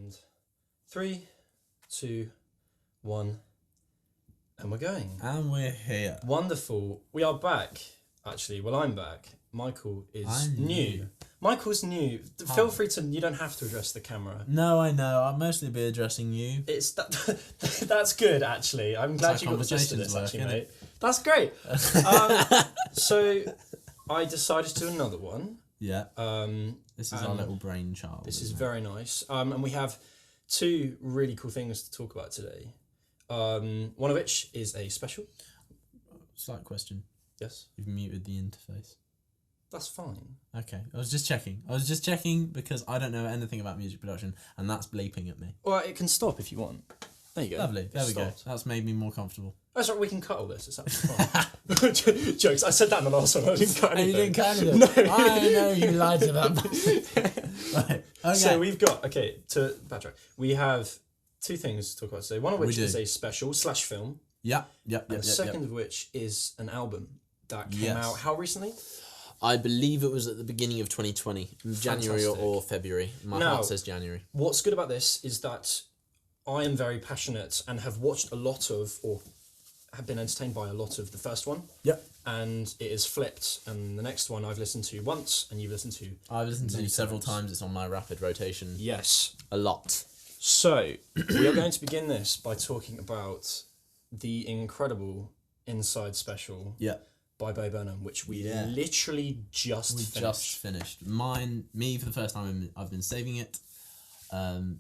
And 3, 2, 1, and we're going. And we're here. Wonderful. We are back, actually. Well, I'm back. Michael is new. Michael's new. Feel free to, you don't have to address the camera. No, I know. I'll mostly be addressing you. It's that. That's good, actually. I'm glad you got the gist of this, actually, mate. That's great. So, I decided to do another one. Yeah. This is our little brainchild. This is very nice. And we have 2 really cool things to talk about today. One of which is a special. Slight question. Yes. You've muted the interface. That's fine. Okay. I was just checking because I don't know anything about music production, and that's bleeping at me. Well, it can stop if you want. There you go. Lovely. There we go. That's made me more comfortable. That's right, we can cut all this. It's absolutely fine. Jokes. I said that in the last one. I didn't cut anything. You didn't cut anything? No. I know you lied to them. Right. Okay. So we've got, to backtrack, we have 2 things to talk about today. One of which is a special / film. Yep. And the second of which is an album that came out, how recently? I believe it was at the beginning of 2020, January or February. My heart says January. What's good about this is that I am very passionate and have watched a lot of, or have been entertained by a lot of the first one. Yep. And it is flipped, and the next one I've listened to once, and you've listened to. I've listened to several times. It's on my rapid rotation. Yes. A lot. So, we are going to begin this by talking about the incredible Inside Special by Burnham, which we literally just finished. Me for the first time, I've been saving it to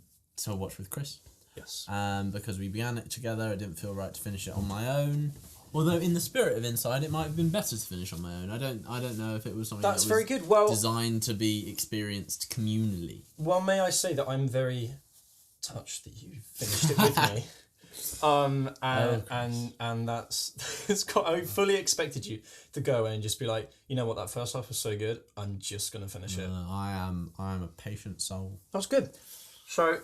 watch with Chris. Yes. Because we began it together, it didn't feel right to finish it on my own. Although in the spirit of Inside, it might have been better to finish on my own. I don't know if it was something that was very good. Well, designed to be experienced communally. Well, may I say that I'm very touched that you finished it with me. And that's I fully expected you to go away and just be like, you know what, that first half was so good, I'm just gonna finish it. I am a patient soul. That's good. So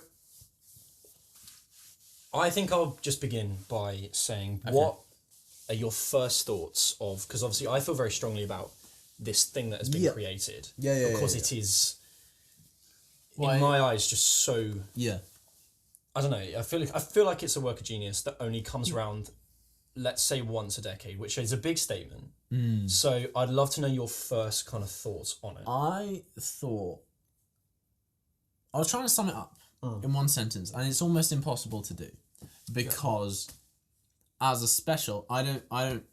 I think I'll just begin by saying what are your first thoughts of, because obviously I feel very strongly about this thing that has been created. Because it is in my eyes just so I don't know. I feel like it's a work of genius that only comes around, let's say, once a decade, which is a big statement. So I'd love to know your first kind of thoughts on it. I was trying to sum it up in one sentence, and it's almost impossible to do because as a special, I don't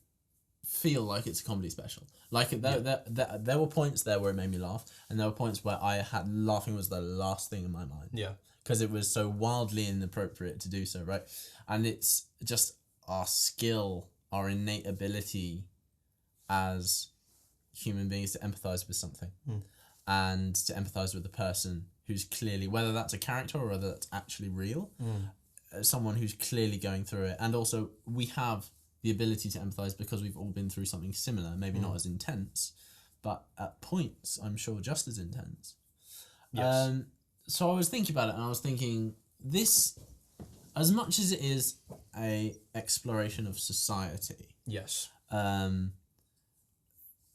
feel like it's a comedy special. Like there were points there where it made me laugh, and there were points where laughing was the last thing in my mind. Yeah. Because it was so wildly inappropriate to do so, right? And it's just our skill, our innate ability as human beings to empathise with something and to empathise with a person who's clearly, whether that's a character or whether that's actually real, someone who's clearly going through it. And also we have the ability to empathise because we've all been through something similar, maybe not as intense, but at points, I'm sure, just as intense. Yes. So I was thinking about it, and I was thinking, this, as much as it is a exploration of society,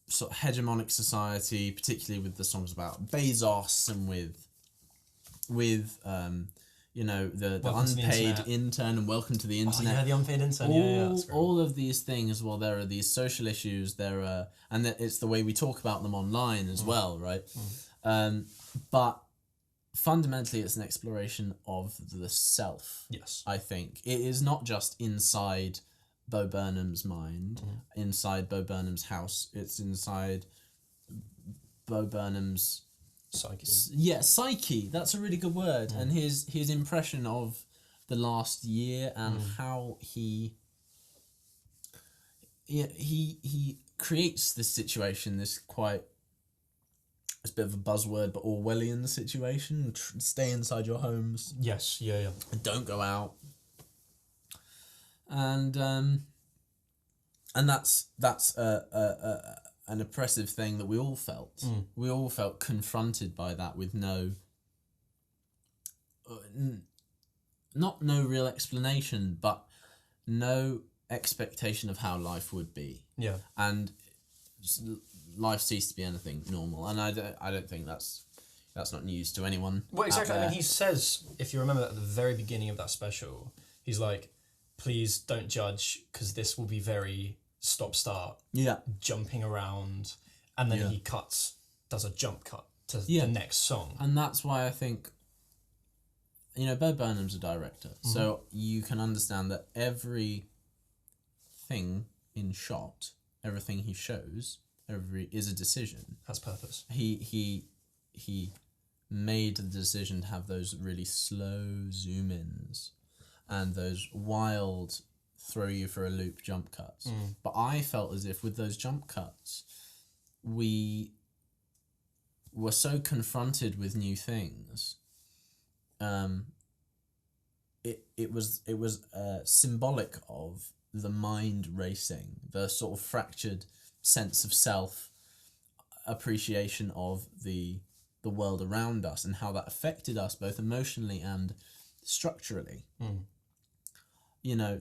sort of hegemonic society, particularly with the songs about Bezos and with the unpaid intern and Welcome to the Internet. Oh, yeah, the unpaid intern. All of these things. Well, there are these social issues. And it's the way we talk about them online as well, right? But fundamentally, it's an exploration of the self. Yes. I think it is not just inside Bo Burnham's mind, inside Bo Burnham's house. It's inside Bo Burnham's psyche. Psyche. That's a really good word. And his impression of the last year and how he creates this situation, this quite. It's a bit of a buzzword, but Orwellian situation. Stay inside your homes. Yes, yeah. And don't go out. And that's an oppressive thing that we all felt. We all felt confronted by that with no real explanation, but no expectation of how life would be. Yeah. And life ceased to be anything normal, and I don't think that's That's not news to anyone. Well, exactly. I mean, he says, if you remember at the very beginning of that special, he's like, please don't judge because this will be very stop-start, jumping around, and then he does a jump cut to the next song. And that's why I think, Bo Burnham's a director, so you can understand that everything in shot, everything he shows, is a decision. Has purpose. He made the decision to have those really slow zoom-ins and those wild throw you for a loop jump cuts. But I felt as if with those jump cuts, we were so confronted with new things. It was symbolic of the mind racing, the sort of fractured sense of self, appreciation of the world around us and how that affected us both emotionally and structurally.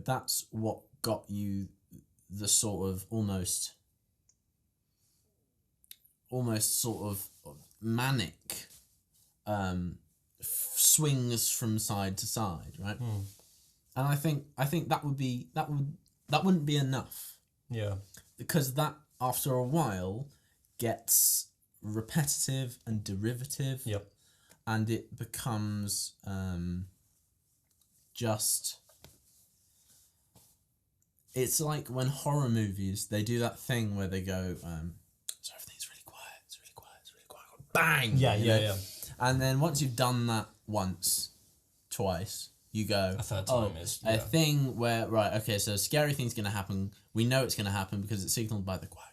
That's what got you the sort of almost sort of manic swings from side to side, right? And I think that wouldn't be enough. Yeah. Because that after a while gets repetitive and derivative. Yep. And it becomes just... It's like when horror movies, they do that thing where they go, so everything's really quiet, it's really quiet, bang! Yeah. And then once you've done that once, twice, you go... A third time is... A thing where, right, okay, so a scary thing's going to happen. We know it's going to happen because it's signalled by the quiet.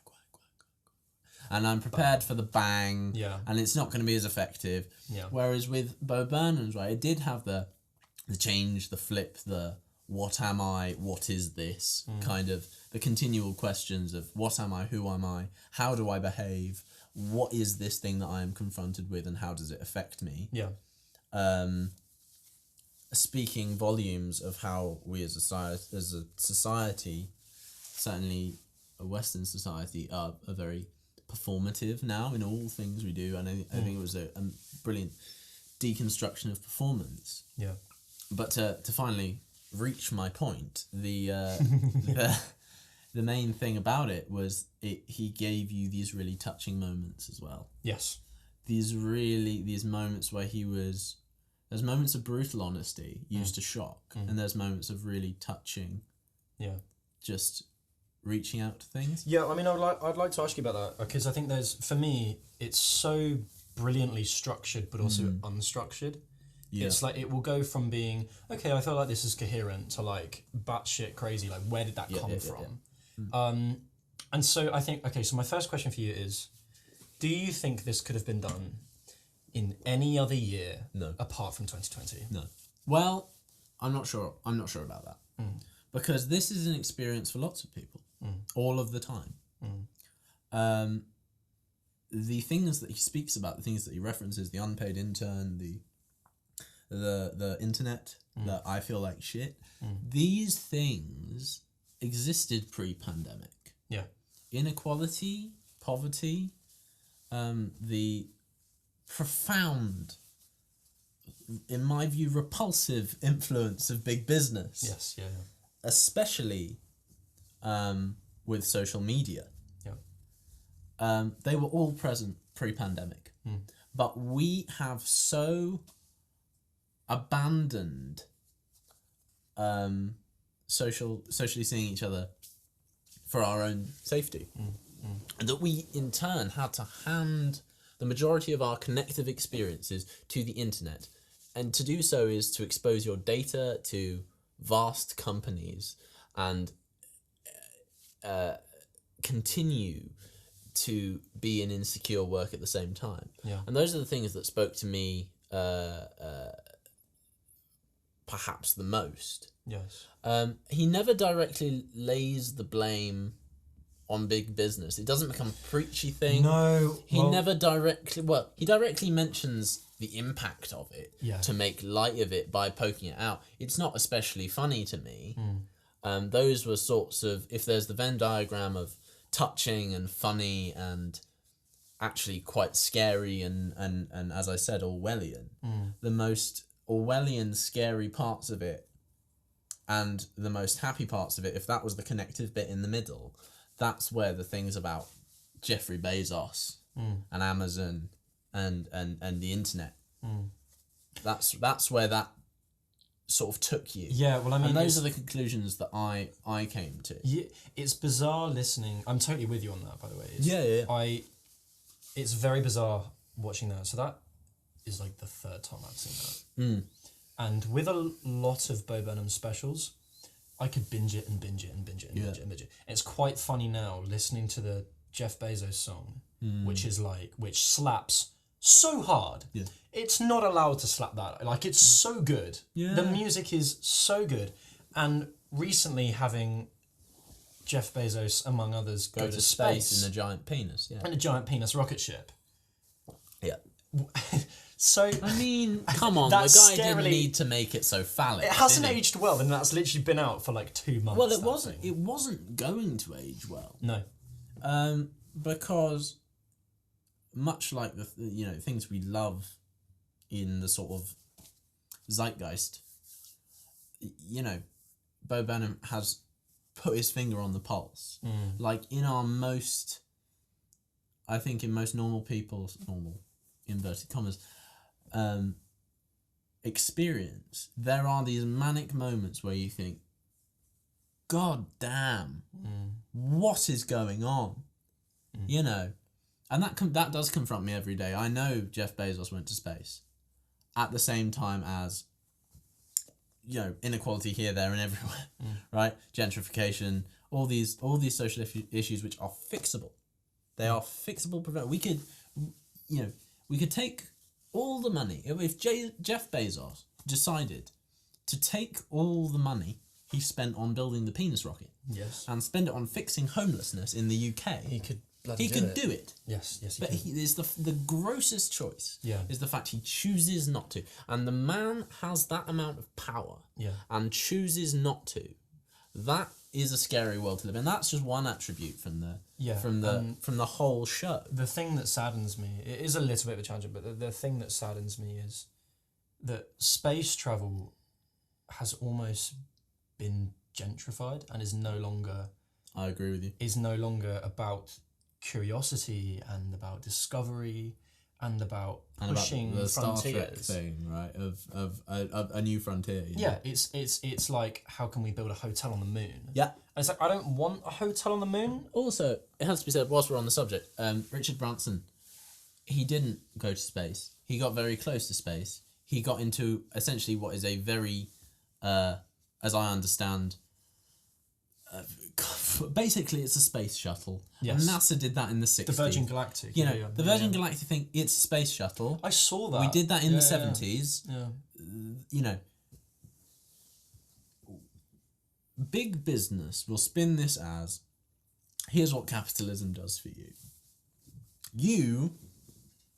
And I'm prepared for the bang. Yeah. And it's not going to be as effective. Yeah. Whereas with Bo Burnham's, right, it did have the change, the flip, the what am I, what is this, kind of the continual questions of what am I, who am I, how do I behave, what is this thing that I am confronted with and how does it affect me? Yeah. Speaking volumes of how we as a society, certainly a Western society, are very performative now in all things we do. And I think it was a brilliant deconstruction of performance. Yeah. But to finally reach my point, the main thing about it was he gave you these really touching moments as well. Yes. These moments where there's moments of brutal honesty used to shock, and there's moments of really touching, just reaching out to things. Yeah, I mean, I'd like to ask you about that because I think for me, it's so brilliantly structured but also unstructured. Yeah. It's like it will go from being, okay, I feel like this is coherent to like batshit crazy, like where did that come from? And so I think, okay, so my first question for you is, do you think this could have been done in any other year apart from 2020? No. Well, I'm not sure about that. Because this is an experience for lots of people, all of the time. The things that he speaks about, the things that he references, the unpaid intern, the internet, that I feel like shit, these things existed pre-pandemic. Yeah. Inequality, poverty, the profound, in my view, repulsive influence of big business. Yes, yeah. Especially with social media. Yeah. They were all present pre-pandemic. But we have so abandoned socially seeing each other for our own safety. That we, in turn, had to hand the majority of our connective experiences to the internet. And to do so is to expose your data to vast companies and continue to be in insecure work at the same time. Yeah. And those are the things that spoke to me perhaps the most. Yes. He never directly lays the blame on big business. It doesn't become a preachy thing. No. He never directly... Well, he directly mentions the impact of it to make light of it by poking it out. It's not especially funny to me. Those were sorts of... If there's the Venn diagram of touching and funny and actually quite scary and as I said, Orwellian. The most Orwellian, scary parts of it and the most happy parts of it, if that was the connective bit in the middle, that's where the things about Jeffrey Bezos and Amazon and the internet, that's where that sort of took you. Yeah, well, I mean, and those are the conclusions that I came to. Yeah, it's bizarre listening. I'm totally with you on that, by the way. It's very bizarre watching that. So that is like the third time I've seen that. And with a lot of Bo Burnham specials, I could binge it and binge it and binge it and binge it and binge it. And it's quite funny now listening to the Jeff Bezos song, which slaps so hard. Yeah. It's not allowed to slap that. Like, it's so good. Yeah. The music is so good. And recently having Jeff Bezos, among others, go to space in a giant penis. Yeah. And a giant penis rocket ship. Yeah. So I mean, come on, the guy didn't need to make it so phallic. It hasn't aged well, and that's literally been out for like 2 months. Well, it wasn't. It wasn't going to age well. No. Because much like the things we love in the sort of zeitgeist, Bo Burnham has put his finger on the pulse. Like in most normal people's inverted commas experience, there are these manic moments where you think, God damn, what is going on? And that does confront me every day. I know Jeff Bezos went to space at the same time as inequality here, there, and everywhere, right? Gentrification, all these social issues which are fixable. They are fixable. We could take all the money if Jeff Bezos decided to take all the money he spent on building the penis rocket, and spend it on fixing homelessness in the UK. He could do it. Yes, but is the grossest choice. Is the fact he chooses not to, and the man has that amount of power. And chooses not to. That is a scary world to live in. That's just one attribute from the whole show. The thing that saddens me, it is a little bit of a tangent, but the thing that saddens me is that space travel has almost been gentrified and is no longer. I agree with you. Is no longer about curiosity and about discovery and about pushing the Star frontiers. Trek thing, right? Of a new frontier. It's like, how can we build a hotel on the moon? Yeah. And it's like, I don't want a hotel on the moon. Also, it has to be said, whilst we're on the subject, Richard Branson, he didn't go to space. He got very close to space. He got into essentially what is a very, as I understand, basically it's a space shuttle. Yes. And NASA did that in the 60s. The Virgin Galactic. The Virgin Galactic thing, it's a space shuttle. I saw that. We did that in the 70s. Yeah. Big business will spin this as, here's what capitalism does for you. You,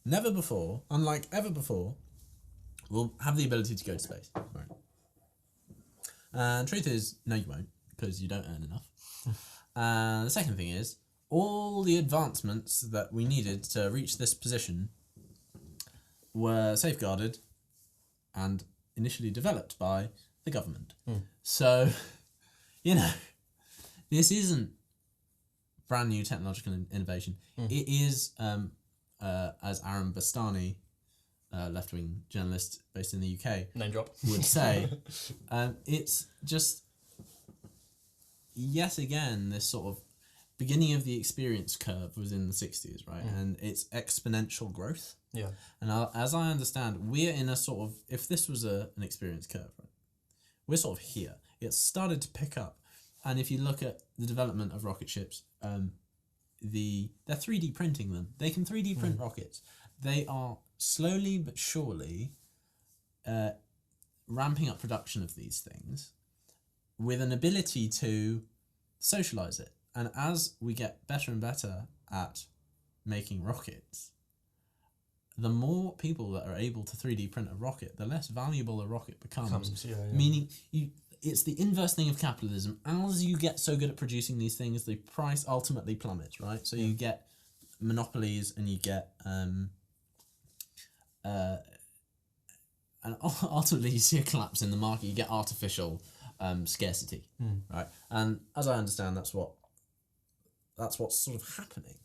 never before, unlike ever before, will have the ability to go to space. Right. And truth is, no you won't, because you don't earn enough. The second thing is, all the advancements that we needed to reach this position were safeguarded and initially developed by the government. So, this isn't brand new technological innovation. It is, as Aaron Bastani, left-wing journalist based in the UK, name drop, would say, it's just yet again this sort of beginning of the experience curve was in the 60s, right? And it's exponential growth. Yeah. And as I understand, we're in a sort of, if this was an experience curve, right, we're sort of here. It's started to pick up. And if you look at the development of rocket ships, they're 3D printing them. They can 3D print rockets. They are slowly but surely ramping up production of these things with an ability to socialize it. And as we get better and better at making rockets, the more people that are able to 3D print a rocket, the less valuable a rocket becomes. Meaning, it's the inverse thing of capitalism. As you get so good at producing these things, the price ultimately plummets, right? So you get monopolies and you get and ultimately you see a collapse in the market. You get artificial scarcity, right? And as I understand, that's what's sort of happening,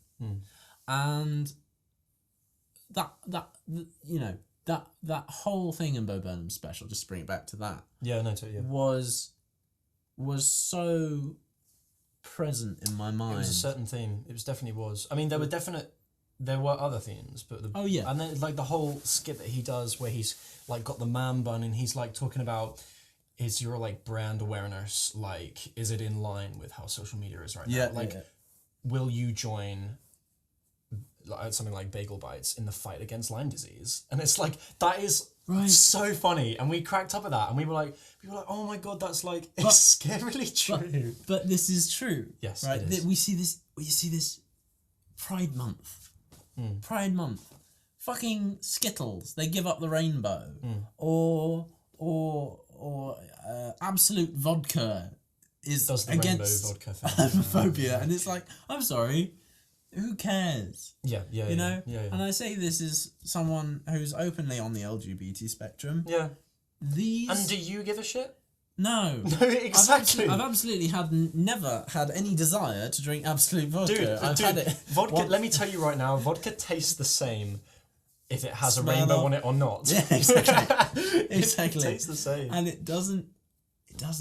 and that whole thing in Bo Burnham's special, just to bring it back to that, was so present in my mind. It was a certain theme. It definitely was. I mean, there were other themes, but and then like the whole skit that he does where he's like got the man bun and he's like talking about, is your like brand awareness, like, is it in line with how social media is right now? Like, will you join something like Bagel Bites in the fight against Lyme disease? And it's like, that is so funny, and we cracked up at that, and we were like, oh my god, that's like, it's scarily true. But this is true. Yes, right. It is. We see this Pride Month. Pride Month. Fucking Skittles. They give up the rainbow. Or Absolute Vodka is against homophobia, and it's like, I'm sorry, who cares? Yeah. You know? And I say this as someone who's openly on the LGBT spectrum. Yeah. These... And do you give a shit? No. No, exactly. I've absolutely never had any desire to drink Absolute Vodka. Dude, had it. Vodka, let me tell you right now, vodka tastes the same if it has a rainbow on it or not. Yeah, exactly. Exactly. It tastes the same. And it doesn't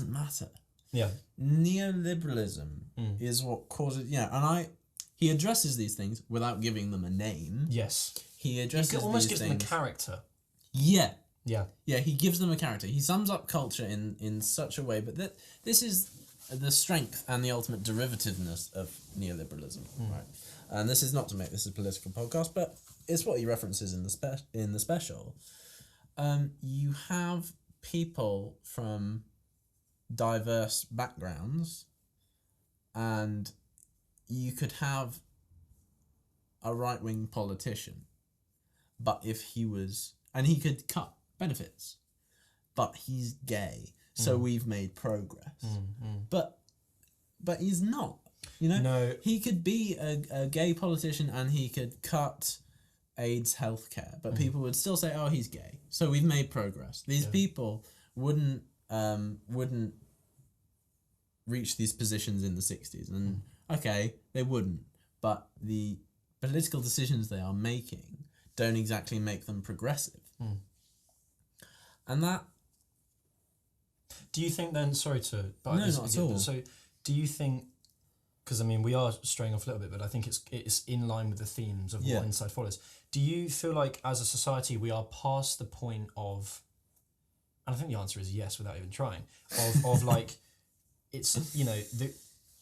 matter. Yeah. Neoliberalism is what causes... and he addresses these things without giving them a name. Yes. He addresses these things... almost gives them a character. Yeah. Yeah. Yeah, he gives them a character. He sums up culture in such a way, but this is the strength and the ultimate derivativeness of neoliberalism, right? And this is not to make this a political podcast, but it's what he references in the special. You have people from diverse backgrounds, and you could have a right-wing politician, but if he was... And he could cut benefits, but he's gay, so we've made progress. But he's not, you know? No. He could be a gay politician and he could cut AIDS healthcare, but people would still say, oh, he's gay, so we've made progress. These people wouldn't reach these positions in the 60s, and okay, they wouldn't, but the political decisions they are making don't exactly make them progressive. And that... Do you think then, sorry to... No, not at all. So do you think... Because, I mean, we are straying off a little bit, but I think it's in line with the themes of what Inside follows. Do you feel like, as a society, we are past the point of... And I think the answer is yes, without even trying. Of like, it's, you know, the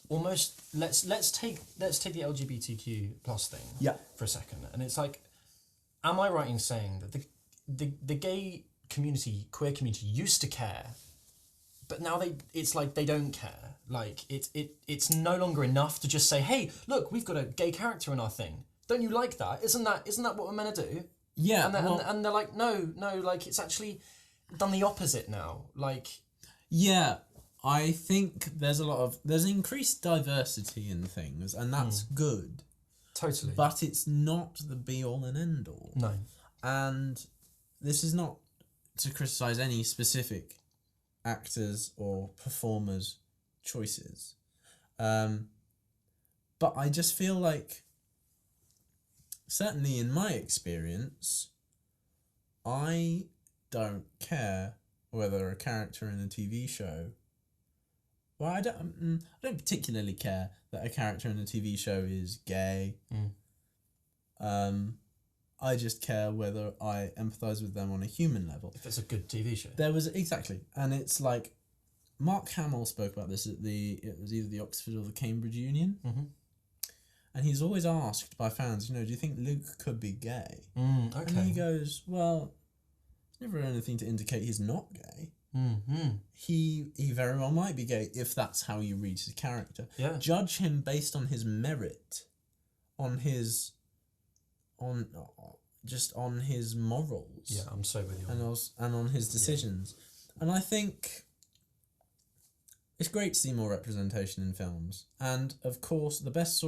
almost... Let's take the LGBTQ plus thing for a second. And it's like, am I right in saying that the gay community, queer community used to care, but now it's like they don't care. Like it's no longer enough to just say, hey, look, we've got a gay character in our thing. Don't you like that? Isn't that what we're meant to do? Yeah. And they're like, no, like it's actually done the opposite now. Like, yeah, I think there's increased diversity in things, and that's good. Totally. But it's not the be all and end all. No. And this is not to criticise any specific actors or performers' choices. But I just feel like, certainly in my experience, I don't care whether a character in a TV show... Well, I don't particularly care that a character in a TV show is gay. I just care whether I empathise with them on a human level. If it's a good TV show. Exactly. And it's like, Mark Hamill spoke about this at it was either the Oxford or the Cambridge Union. And he's always asked by fans, do you think Luke could be gay? Okay. And he goes, well, there's never anything to indicate he's not gay. He very well might be gay if that's how you read his character. Yeah. Judge him based on his merit, on his morals. Yeah, I'm so with you. And on his decisions. And I think it's great to see more representation in films. And of course, the best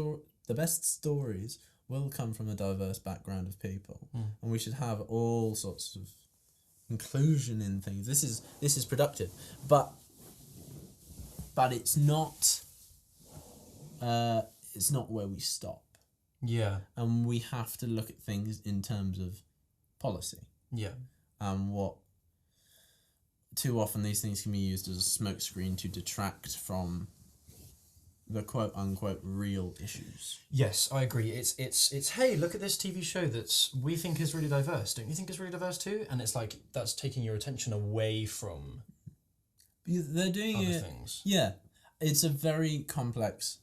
stories will come from a diverse background of people, and we should have all sorts of inclusion in things. This is productive, but it's not where we stop. Yeah. And we have to look at things in terms of policy. Yeah. And what too often these things can be used as a smokescreen to detract from the quote unquote real issues. Yes, I agree. It's hey, look at this TV show that's we think is really diverse. Don't you think it's really diverse too? And it's like that's taking your attention away from they're doing other it. Things. Yeah. It's a very complex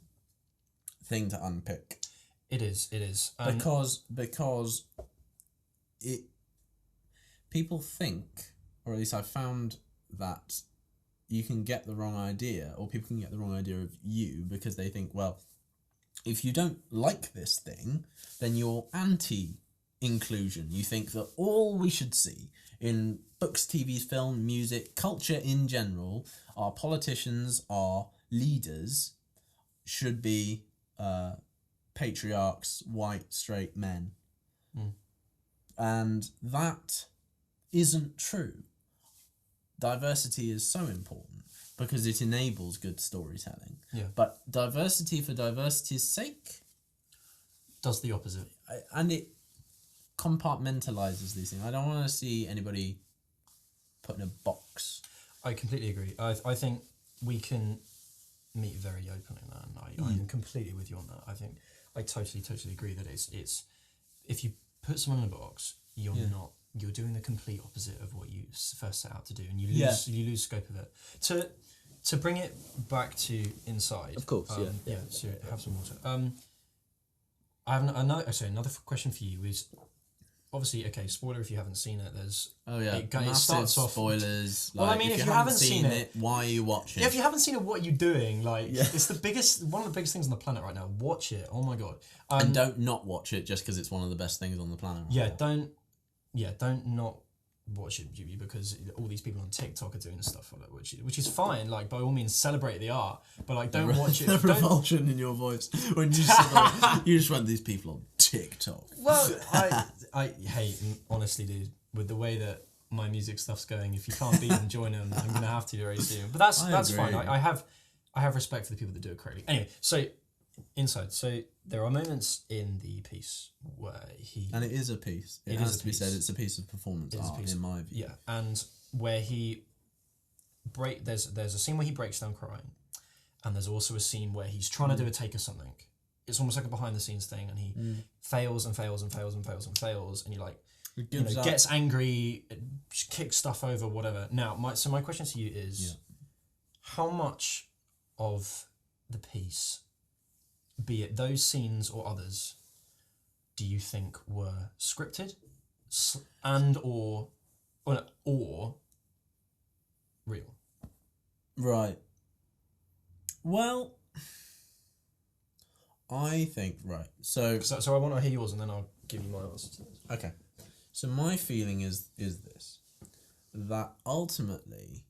thing to unpick. It is. Because people think, or at least I've found that you can get the wrong idea, or people can get the wrong idea of you because they think, well, if you don't like this thing, then you're anti-inclusion. You think that all we should see in books, TV, film, music, culture in general, our politicians, our leaders, should be patriarchs, white, straight men. And that isn't true. Diversity is so important because it enables good storytelling. Yeah. But diversity for diversity's sake does the opposite. And it compartmentalizes these things. I don't want to see anybody put in a box. I completely agree. I think we can meet very openly on that, and I'm completely with you on that. I think I totally agree that it's if you put someone in a box, you're doing the complete opposite of what you first set out to do, and you lose scope of it. To bring it back to inside, Of course, So have some water. I have another question for you is obviously spoiler if you haven't seen it. There's massive starts off spoilers. Well, I mean, if you haven't seen it, why are you watching? Yeah, if you haven't seen it, what are you doing? It's one of the biggest things on the planet right now. Watch it. Oh my god. And don't not watch it just because it's one of the best things on the planet. Don't not watch it because all these people on TikTok are doing stuff like that, which is fine. Like, by all means, celebrate the art, but don't watch it. The revulsion in your voice when you just went, these people on TikTok. Well, I hate, honestly, dude, with the way that my music stuff's going. If you can't beat them, join them. I'm gonna have to very soon. But that's fine. I have respect for the people that do it correctly. Anyway, so inside. So there are moments in the piece where and it is a piece. It has to be said. It's a piece of performance art, in my view. Yeah, and where there's a scene where he breaks down crying, and there's also a scene where he's trying to do a take of something. It's almost like a behind the scenes thing, and he fails and fails and fails and fails and fails, and gets angry, kicks stuff over, whatever. Now, my question to you is, how much of the piece, be it those scenes or others, do you think were scripted and or real? Right. Well, I think So I want to hear yours, and then I'll give you my answer to this. Okay. So my feeling is this, that ultimately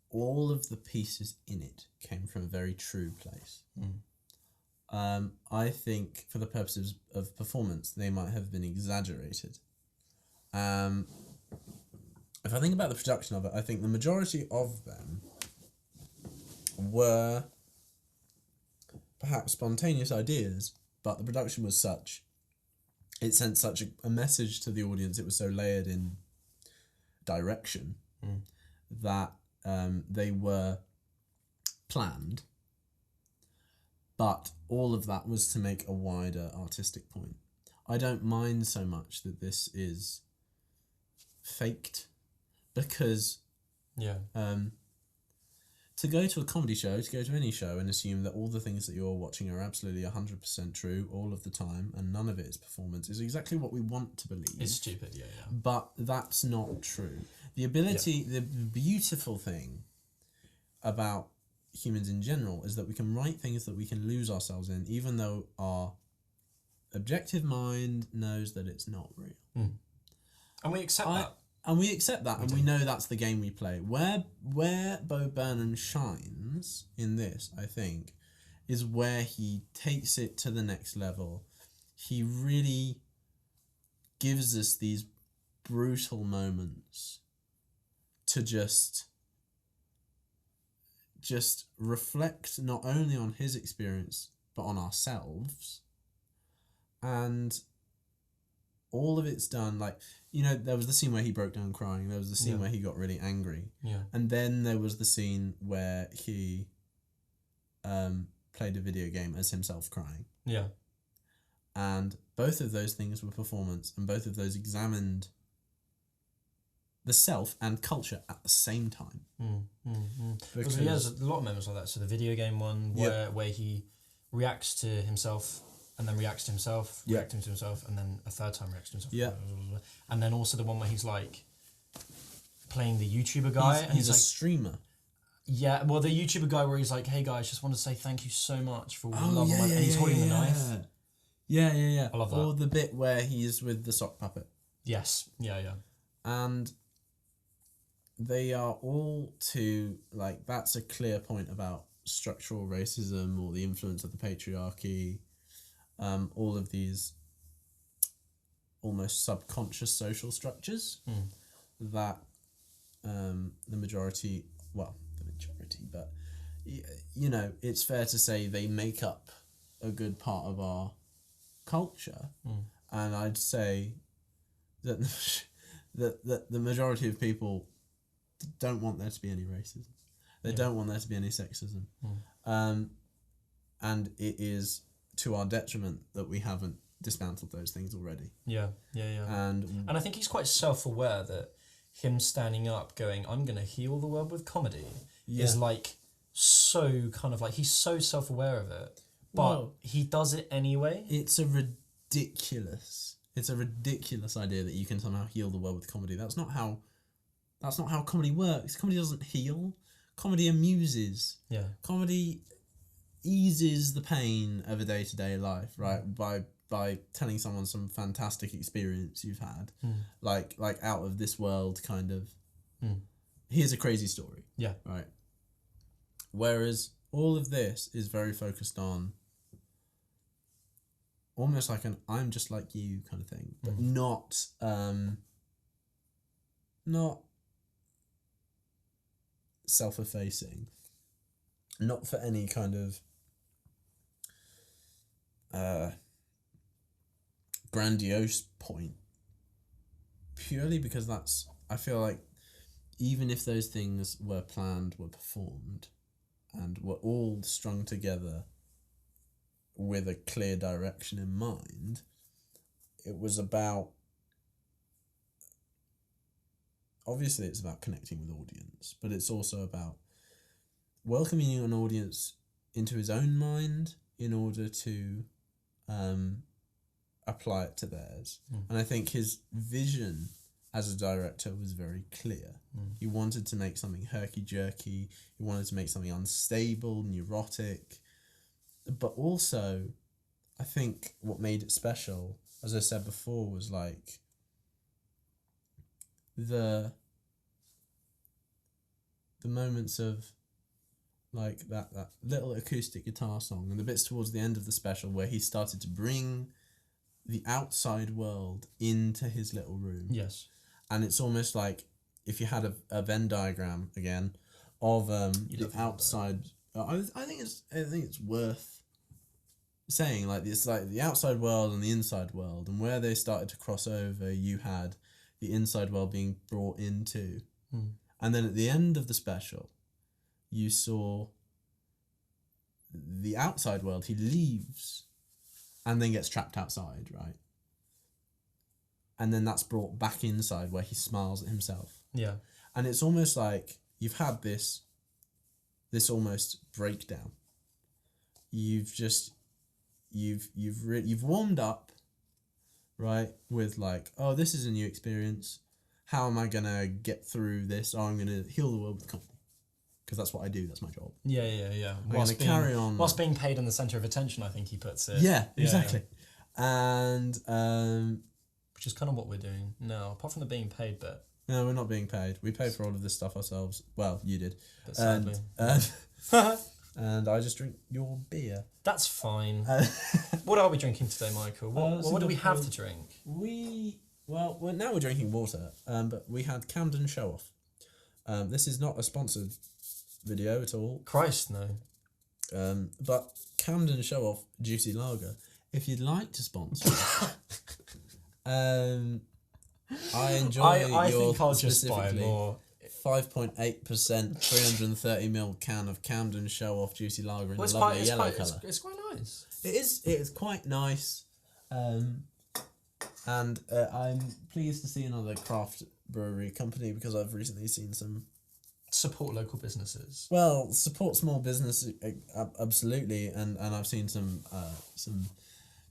all of the pieces in it came from a very true place. I think for the purposes of performance, they might have been exaggerated. If I think about the production of it, I think the majority of them were perhaps spontaneous ideas, but the production was such, it sent such a message to the audience, it was so layered in direction that they were planned, but all of that was to make a wider artistic point. I don't mind so much that this is faked, because to go to a comedy show, to go to any show and assume that all the things that you're watching are absolutely 100% true all of the time and none of it is performance is exactly what we want to believe. It's stupid, yeah. But that's not true. The beautiful thing about humans in general is that we can write things that we can lose ourselves in, even though our objective mind knows that it's not real. And we accept that. And we accept that, and we know that's the game we play. Where Bo Burnham shines in this, I think, is where he takes it to the next level. He really gives us these brutal moments to just reflect not only on his experience but on ourselves. And all of it's done, like, you know, there was the scene where he broke down crying, there was the scene where he got really angry, and then there was the scene where he played a video game as himself crying. And both of those things were performance, and both of those examined the self and culture at the same time. Because he has a lot of moments like that. So the video game one, where he reacts to himself, and then reacts to himself, reacting to himself, and then a third time reacts to himself. And then also the one where he's like playing the YouTuber guy. He's a like, streamer. Yeah, well, the YouTuber guy where he's like, "Hey guys, just want to say thank you so much for all the love," and he's holding the knife. I love that. Or the bit where he's with the sock puppet. Yes. Yeah. And they are all like, that's a clear point about structural racism or the influence of the patriarchy. All of these almost subconscious social structures that the majority, but you know, it's fair to say they make up a good part of our culture. And I'd say that the majority of people don't want there to be any racism. They don't want there to be any sexism. And it is to our detriment that we haven't dismantled those things already. And I think he's quite self-aware that him standing up going, "I'm going to heal the world with comedy," is like so kind of like, he's so self-aware of it, but he does it anyway. It's a ridiculous idea that you can somehow heal the world with comedy. That's not how comedy works. Comedy doesn't heal. Comedy amuses. Comedy eases the pain of a day-to-day life, right? By telling someone some fantastic experience you've had, like out of this world kind of. Here's a crazy story. Right. Whereas all of this is very focused on almost like an "I'm just like you" kind of thing, but not self-effacing, not for any kind of grandiose point, purely because I feel like even if those things were planned, were performed, and were all strung together with a clear direction in mind, it was about, obviously it's about connecting with audience, but it's also about welcoming an audience into his own mind in order to apply it to theirs. And I think his vision as a director was very clear. He wanted to make something herky-jerky, he wanted to make something unstable, neurotic, but also I think what made it special, as I said before, was like the moments of like that little acoustic guitar song and the bits towards the end of the special where he started to bring the outside world into his little room. And it's almost like if you had a Venn diagram again of the outside. I think it's worth saying, like, it's like the outside world and the inside world, and where they started to cross over, you had the inside world being brought into, and then at the end of the special, you saw the outside world. He leaves, and then gets trapped outside, right? And then that's brought back inside where he smiles at himself. And it's almost like you've had this almost breakdown. You've warmed up, right? With like, oh, this is a new experience. How am I gonna get through this? Oh, I'm gonna heal the world with comedy. Because that's what I do. That's my job. I'm gonna carry on. Whilst being paid in the centre of attention, I think he puts it. Yeah, exactly. And which is kind of what we're doing now, apart from the being paid bit. No, we're not being paid. We pay for all of this stuff ourselves. Well, you did. But sadly. and I just drink your beer. That's fine. What are we drinking today, Michael? What do we have to drink? Well, now we're drinking water, but we had Camden Show Off. This is not a sponsored video at all. Christ, no. But Camden Show Off Juicy Lager. If you'd like to sponsor, I enjoy I your think I'll just buy specifically more. 5.8%, 330ml can of Camden Show Off Juicy Lager in a lovely yellow colour. It's quite nice. It is quite nice, and I'm pleased to see another craft brewery company because I've recently seen some Support local businesses. Well, support small business, absolutely, and I've seen some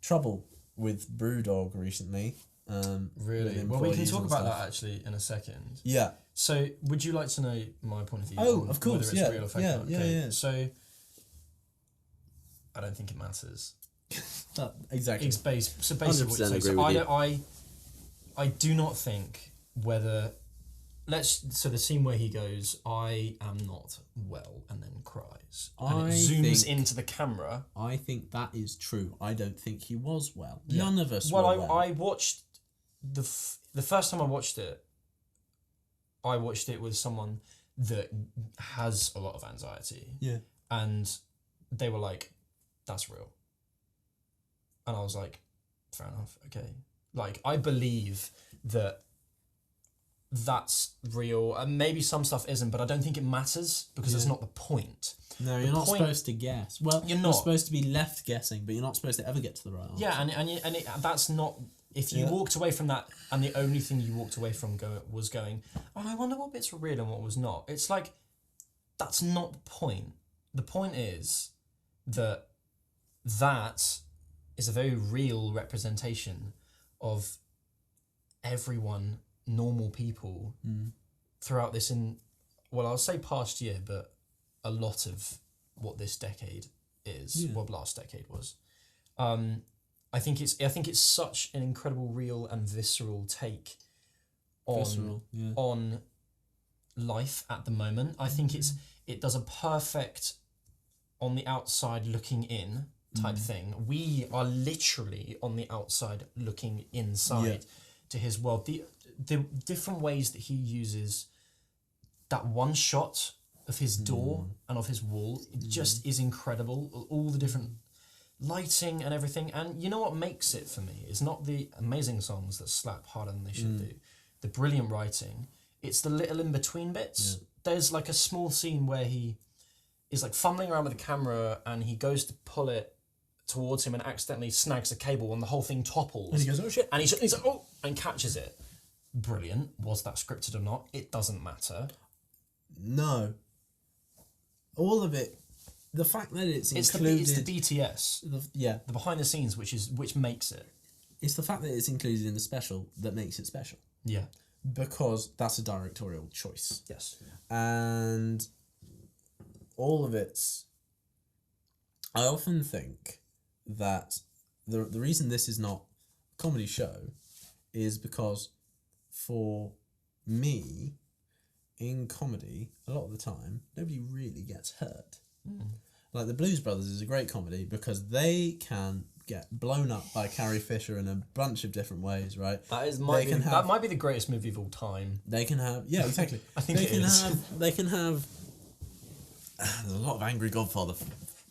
trouble with BrewDog recently. Really? Well, we can talk about that actually in a second. Yeah. So, would you like to know my point of view? Oh, of course, whether it's real or fake? Yeah. So, I don't think it matters. Exactly. It's so basically, what you're saying. I do not think whether. So the scene where he goes, "I am not well," and then cries, and it zooms into the camera. I think that is true. I don't think he was well. Yeah. None of us. I watched the first time I watched it. I watched it with someone that has a lot of anxiety. Yeah. And they were like, "That's real," and I was like, "Fair enough, okay." Like, I believe that. That's real, and maybe some stuff isn't, but I don't think it matters because it's not the point. No, you're not supposed to guess. Well, you're supposed to be left guessing, but you're not supposed to ever get to the right answer. Yeah, that's not. If you walked away from that, and the only thing you walked away from was going, "Oh, I wonder what bits were real and what was not." It's like, that's not the point. The point is that is a very real representation of everyone. Normal people throughout this I'll say past year, but a lot of what this decade is, what last decade was. I think it's such an incredible, real and visceral take on life at the moment. I think it does a perfect on the outside looking in type thing. We are literally on the outside looking inside to his world. The different ways that he uses that one shot of his door and of his wall, it just is incredible. All the different lighting and everything. And you know what makes it for me? It's not the amazing songs that slap harder than they should do. The brilliant writing. It's the little in-between bits. There's like a small scene where he is like fumbling around with the camera and he goes to pull it towards him and accidentally snags a cable and the whole thing topples. And he goes, "Oh shit." And he's like, "Oh," and catches it. Brilliant. Was that scripted or not? It doesn't matter. No. All of it. The fact that it's included. It's the BTS. The behind the scenes, which makes it. It's the fact that it's included in the special that makes it special. Yeah. Because that's a directorial choice. Yes. And all of it's. I often think that the reason this is not a comedy show is because for me, in comedy, a lot of the time, nobody really gets hurt. Like The Blues Brothers is a great comedy because they can get blown up by Carrie Fisher in a bunch of different ways, right? That might be the greatest movie of all time. They can have, yeah, exactly. I think they can have. There's a lot of angry Godfather.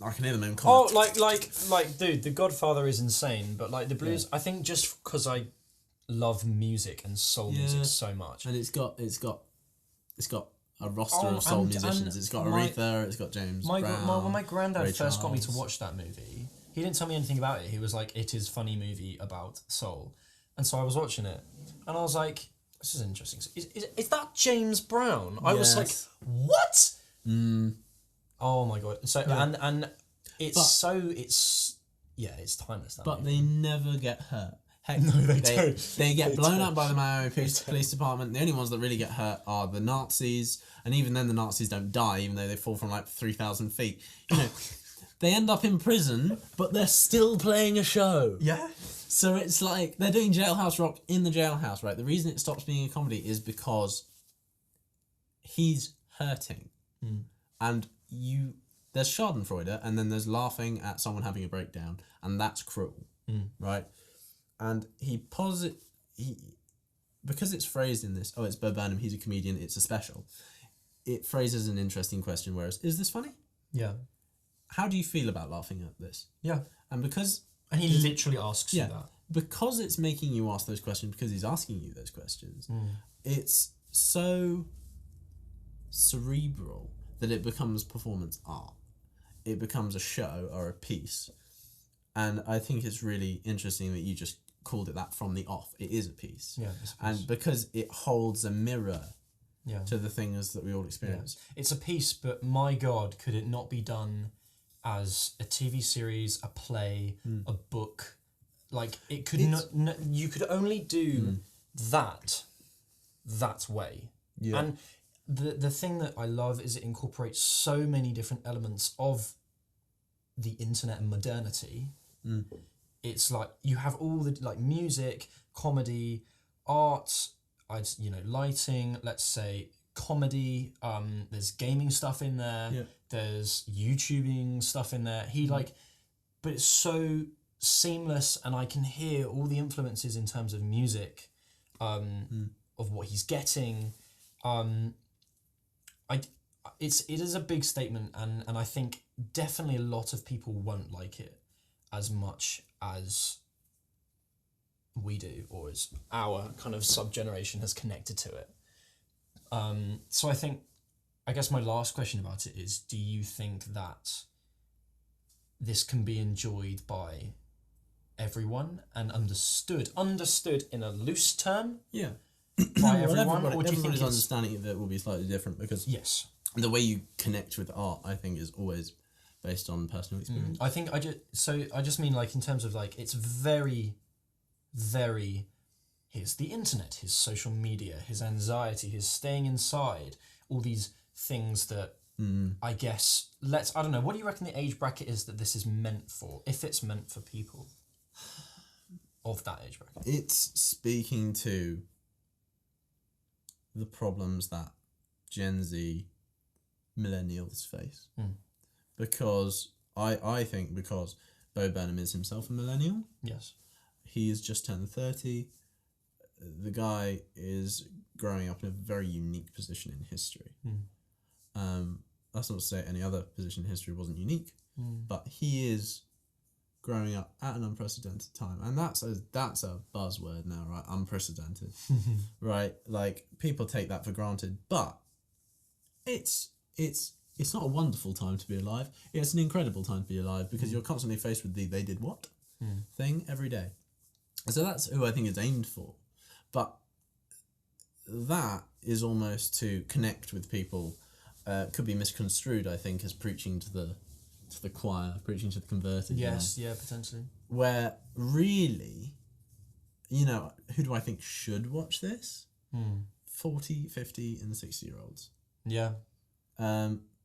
I can hear them in comments. Oh, like, dude, The Godfather is insane, but like the blues, I think just because I love music and soul music so much, and it's got a roster of soul musicians. It's got Aretha. It's got James Brown. When my granddad Ray first got me to Charles. watch that movie, he didn't tell me anything about it. He was like, "It is a funny movie about soul," and so I was watching it, and I was like, "This is interesting." Is that James Brown? I was like, "What?" Oh my god! So and it's it's timeless. But they never get hurt. Heck, no, they don't. They get blown up by the Miami Police Department. The only ones that really get hurt are the Nazis, and even then the Nazis don't die, even though they fall from like 3,000 feet. You know, they end up in prison, but they're still playing a show. Yeah. So it's like they're doing Jailhouse Rock in the jailhouse, right? The reason it stops being a comedy is because he's hurting, and there's Schadenfreude, and then there's laughing at someone having a breakdown, and that's cruel, right? And because it's phrased in this, it's Bo Burnham, he's a comedian, it's a special. It phrases an interesting question, whereas, is this funny? Yeah. How do you feel about laughing at this? Yeah. And he literally asks you that. Because it's making you ask those questions, because he's asking you those questions, it's so cerebral that it becomes performance art. It becomes a show or a piece. And I think it's really interesting that you just called it that from the off. It is a piece. Yeah, it's a piece. And because it holds a mirror to the things that we all experience. Yeah. It's a piece, but my God, could it not be done as a TV series, a play, a book? Like, it could you could only do that way. Yeah. And the thing that I love is it incorporates so many different elements of the internet and modernity. It's like you have all the like music, comedy, art, lighting, let's say comedy, there's gaming stuff in there, there's YouTubing stuff in there. But it's so seamless, and I can hear all the influences in terms of music, of what he's getting. It is a big statement, and I think definitely a lot of people won't like it as much as we do, or as our kind of sub-generation has connected to it. So I guess my last question about it is, do you think that this can be enjoyed by everyone and understood in a loose term? Yeah. By everyone, or do you think everybody's understanding of it will be slightly different, because the way you connect with art, I think, is always based on personal experience. I think I just mean, like, in terms of, like, it's very, very, here's the internet, his social media, his anxiety, his staying inside, all these things that I guess, I don't know, what do you reckon the age bracket is that this is meant for, if it's meant for people of that age bracket? It's speaking to the problems that Gen Z millennials face. Because I think because Bo Burnham is himself a millennial. Yes. He's just turned 30. The guy is growing up in a very unique position in history. That's not to say any other position in history wasn't unique, but he is growing up at an unprecedented time, and that's a buzzword now, right? Unprecedented, right? Like, people take that for granted, but it's not a wonderful time to be alive. It's an incredible time to be alive, because you're constantly faced with the "they did what" thing every day. So that's who I think it's aimed for, but that is almost to connect with people. Could be misconstrued, I think, as preaching to the choir, preaching to the converted. Yes, yeah, potentially. Where really, who do I think should watch this? 40, 50 and 60-year-olds. Yeah.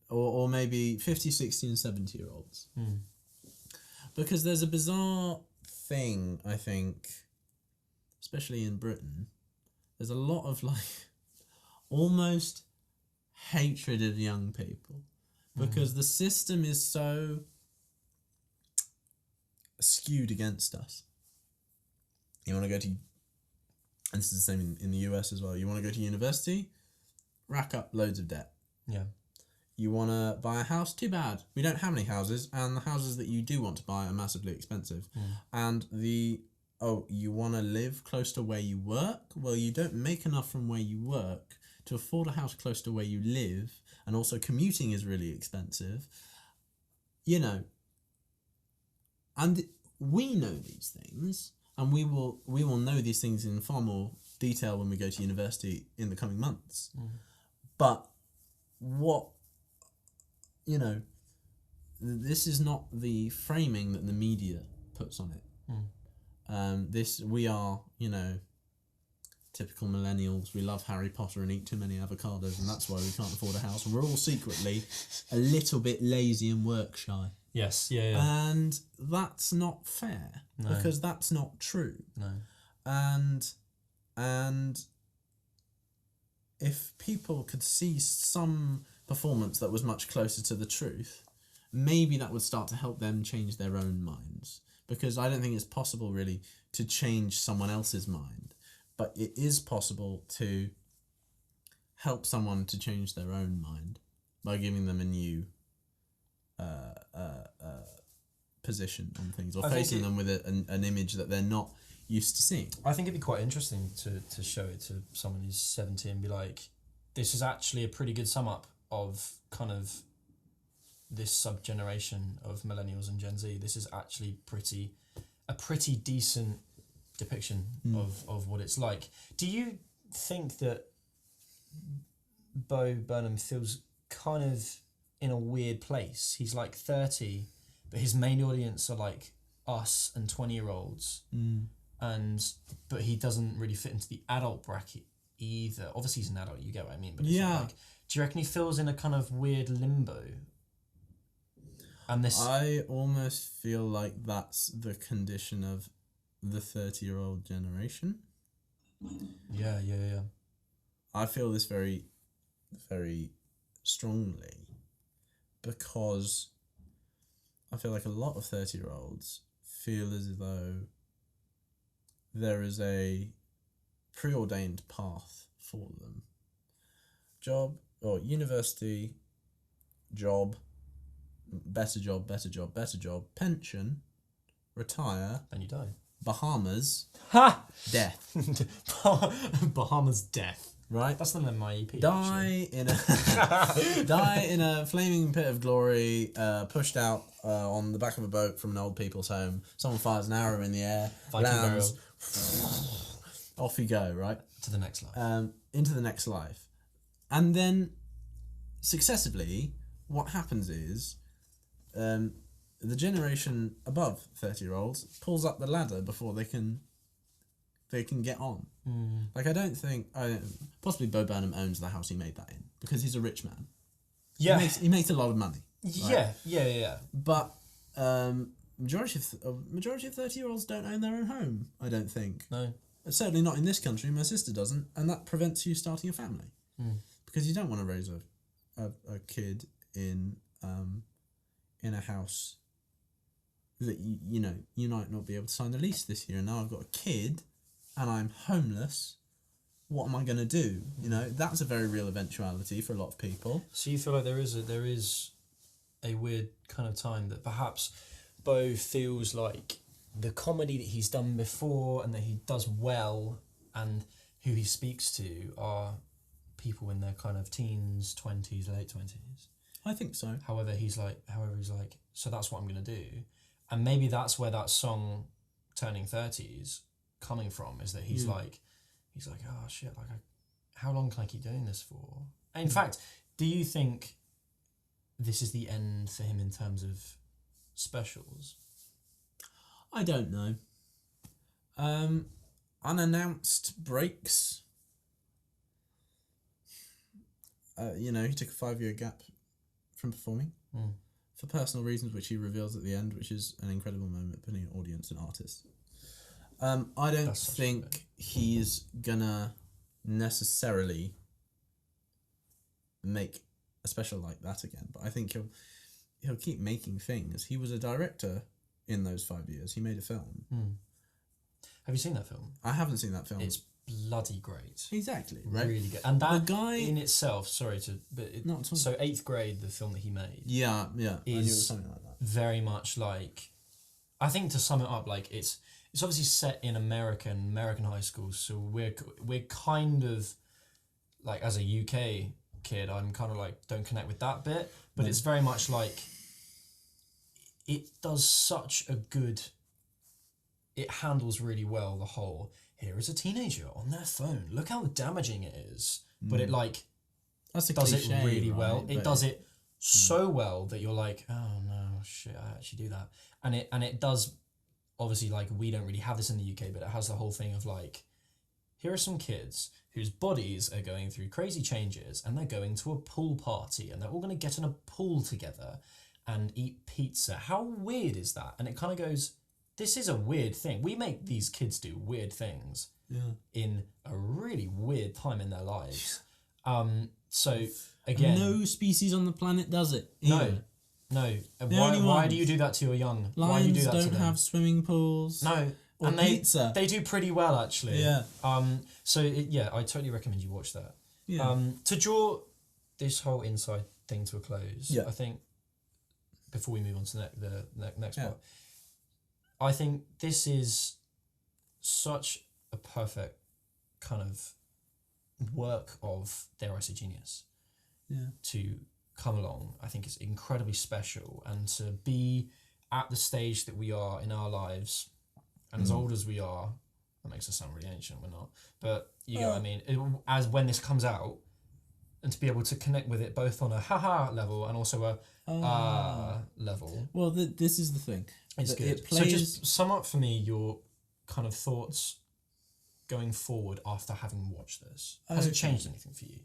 Or maybe 50, 60 and 70-year-olds. Because there's a bizarre thing, I think, especially in Britain, there's a lot of, like, almost hatred of young people, because the system is so skewed against us. You want to go to, and this is the same in the US as well, you want to go to university, rack up loads of debt. Yeah. You want to buy a house, too bad. We don't have any houses, and the houses that you do want to buy are massively expensive. And you want to live close to where you work? Well, you don't make enough from where you work to afford a house close to where you live, and also commuting is really expensive. And we know these things, and we will know these things in far more detail when we go to university in the coming months. But this is not the framing that the media puts on it. We are, typical millennials. We love Harry Potter and eat too many avocados, and that's why we can't afford a house. And we're all secretly a little bit lazy and work shy. Yes, yeah. And that's not fair, because that's not true. No. And if people could see some performance that was much closer to the truth, maybe that would start to help them change their own minds. Because I don't think it's possible, really, to change someone else's mind. But it is possible to help someone to change their own mind by giving them a new position on things, or facing them with an image that they're not used to seeing. I think it'd be quite interesting to show it to someone who's 70 and be like, this is actually a pretty good sum up of kind of this sub-generation of millennials and Gen Z. This is actually a pretty decent depiction of what it's like. Do you think that Burnham feels kind of in a weird place? He's like 30, but his main audience are like us and 20-year-olds, but he doesn't really fit into the adult bracket either. Obviously, he's an adult. You get what I mean? But it's like, do you reckon he feels in a kind of weird limbo? And I almost feel like that's the condition of the 30-year-old generation. Yeah. I feel this very, very strongly because I feel like a lot of 30-year-olds feel as though there is a preordained path for them. Job or university, job, better job, pension, retire. Then you die. Bahamas. Ha! Death. Bahamas death. Right? That's the name of my EP. Die in a flaming pit of glory, pushed out on the back of a boat from an old people's home. Someone fires an arrow in the air, lands, off you go, right? To the next life. Into the next life. And then, successively, what happens is, the generation above 30-year-olds pulls up the ladder before they can get on. Like, I don't think... possibly Bo Burnham owns the house he made that in, because he's a rich man. Yeah. He makes a lot of money. Right? Yeah. But majority of 30-year-olds don't own their own home, I don't think. No. Certainly not in this country. My sister doesn't, and that prevents you starting a family. Because you don't want to raise a kid in a house that you might not be able to sign the lease this year, and now I've got a kid and I'm homeless. What am I going to do? That's a very real eventuality for a lot of people. So you feel like there is a weird kind of time that perhaps Bo feels like the comedy that he's done before and that he does well and who he speaks to are people in their kind of teens, 20s, late 20s. I think so. However, he's like, so that's what I'm going to do. And maybe that's where that song, Turning 30s, coming from, is that he's like, oh shit, like, how long can I keep doing this for? And in fact, do you think this is the end for him in terms of specials? I don't know. Unannounced breaks. He took a 5-year gap from performing for personal reasons, which he reveals at the end, which is an incredible moment putting an audience and artists. I don't think he's gonna necessarily make a special like that again, but I think he'll keep making things. He was a director in those 5 years. He made a film. Have you seen that film? I haven't seen that film. It's bloody great. Exactly. Right? Really good. And that guy in itself, so 8th Grade, the film that he made. Yeah. I knew it was Is something like that. very much like, I think to sum it up, like it's obviously set in American high schools, so we're kind of like, as a UK kid, I'm kind of like, don't connect with that bit, but it's very much like, it does such a good, it handles really well the whole, here is a teenager on their phone, look how damaging it is, but it like, That's a does cliche, it really right? well. It But does it so well that you're like, oh no, shit, I actually do that. And it does, obviously, like, we don't really have this in the UK, but it has the whole thing of like, here are some kids whose bodies are going through crazy changes and they're going to a pool party and they're all going to get in a pool together and eat pizza. How weird is that? And it kind of goes, this is a weird thing. We make these kids do weird things in a really weird time in their lives. So again, no species on the planet does it. no, either. No. only Why ones. do you do that to your young? Lions why do you do that don't to them? have swimming pools. No. Or and pizza. They do pretty well, actually. Yeah. I totally recommend you watch that. Yeah. To draw this whole inside thing to a close, Yeah. I think, before we move on to the next part, I think this is such a perfect kind of work of, dare I say, genius. Yeah. To come along. I think it's incredibly special, and to be at the stage that we are in our lives, and as old as we are, that makes us sound really ancient, we're not, but you know what I mean, as when this comes out, and to be able to connect with it both on a haha level and also a level. Well, this is the thing. It's good. It plays... So just sum up for me your kind of thoughts going forward after having watched this. Has it changed anything for you?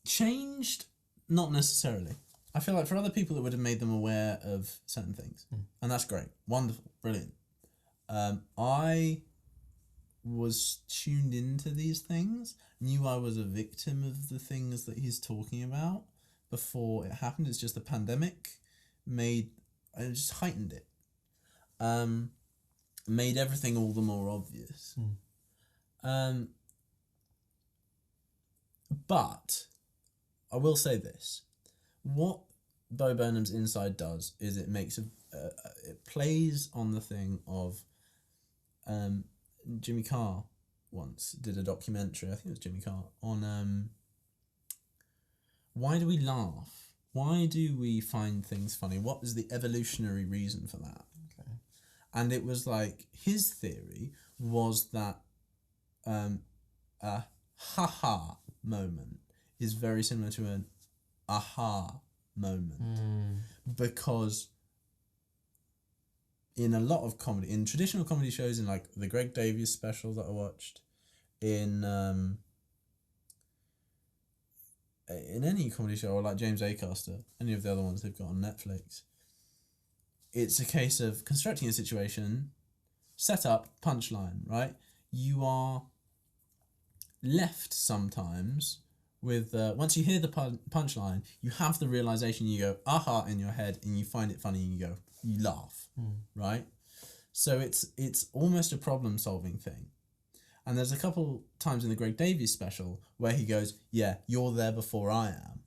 Changed? Not necessarily. I feel like for other people it would have made them aware of certain things. And that's great. Wonderful. Brilliant. I was tuned into these things, knew I was a victim of the things that he's talking about before it happened. It's just the pandemic just heightened it. Made everything all the more obvious. But I will say this: what Bo Burnham's Inside does is it makes it plays on the thing of Jimmy Carr once did a documentary, I think it was Jimmy Carr, on why do we laugh? Why do we find things funny? What is the evolutionary reason for that? Okay. And it was like, his theory was that a ha-ha moment is very similar to an aha moment. Because in a lot of comedy, in traditional comedy shows, in like the Greg Davies special that I watched, in any comedy show, or like James Acaster, any of the other ones they've got on Netflix, it's a case of constructing a situation, set up, punchline, right? You are left sometimes with, once you hear the punchline, you have the realization, you go, aha, in your head, and you find it funny, and you laugh, right? So it's almost a problem-solving thing. And there's a couple times in the Greg Davies special where he goes, yeah, you're there before I am.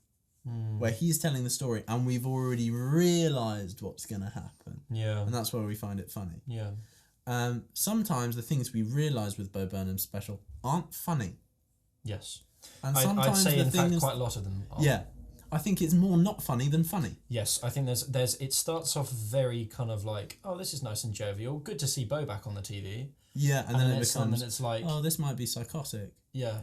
Where he's telling the story and we've already realised what's going to happen. Yeah. And that's where we find it funny. Yeah. Sometimes the things we realise with Bo Burnham's special aren't funny. Yes. And I'd say, the in fact, things, quite a lot of them are. Yeah. I think it's more not funny than funny. Yes, I think there's it starts off very kind of like, oh, this is nice and jovial. Good to see Bo back on the TV. Yeah, and then it becomes, it's like, oh, this might be psychotic. Yeah.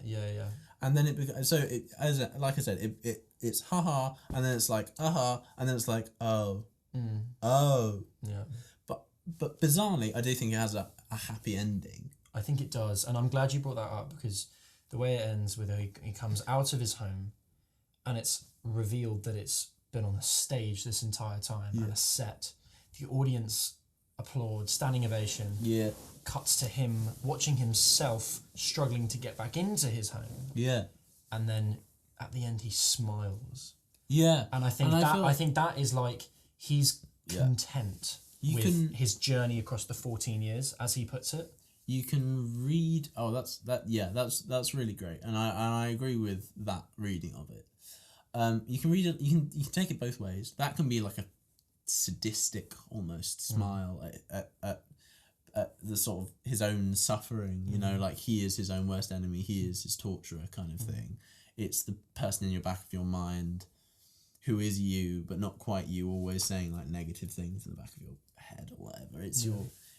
And then it becomes, so it, like I said, it's haha, and then it's like aha, and then it's like oh. Yeah. But bizarrely, I do think it has a happy ending. I think it does, and I'm glad you brought that up, because the way it ends with he comes out of his home, and it's revealed that it's been on a stage this entire time, and a set. The audience applaud, standing ovation. Yeah. Cuts to him watching himself struggling to get back into his home. Yeah. And then at the end he smiles. Yeah. And I think that is like, he's content with his journey across the 14 years, as he puts it. You can read. Oh, that's really great, and I agree with that reading of it. You can read it. You can take it both ways. That can be like a sadistic almost smile at the sort of his own suffering. You know, like he is his own worst enemy. He is his torturer, kind of thing. It's the person in your back of your mind who is you, but not quite you, always saying like negative things in the back of your head or whatever.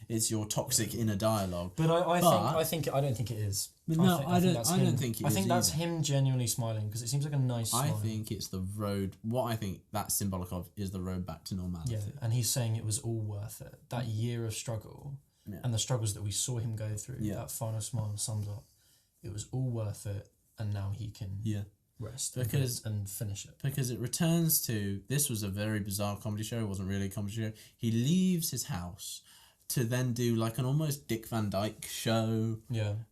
It's your toxic inner dialogue. But I don't think it is. But no, I don't think it is. I think that's him genuinely smiling, because it seems like a nice smile. I think it's the road. What I think that's symbolic of is the road back to normality. Yeah, and he's saying it was all worth it. That year of struggle and the struggles that we saw him go through. That final smile sums up. It was all worth it, and now he can rest and finish it. Because it returns to, this was a very bizarre comedy show. It wasn't really a comedy show. He leaves his house to then do like an almost Dick Van Dyke show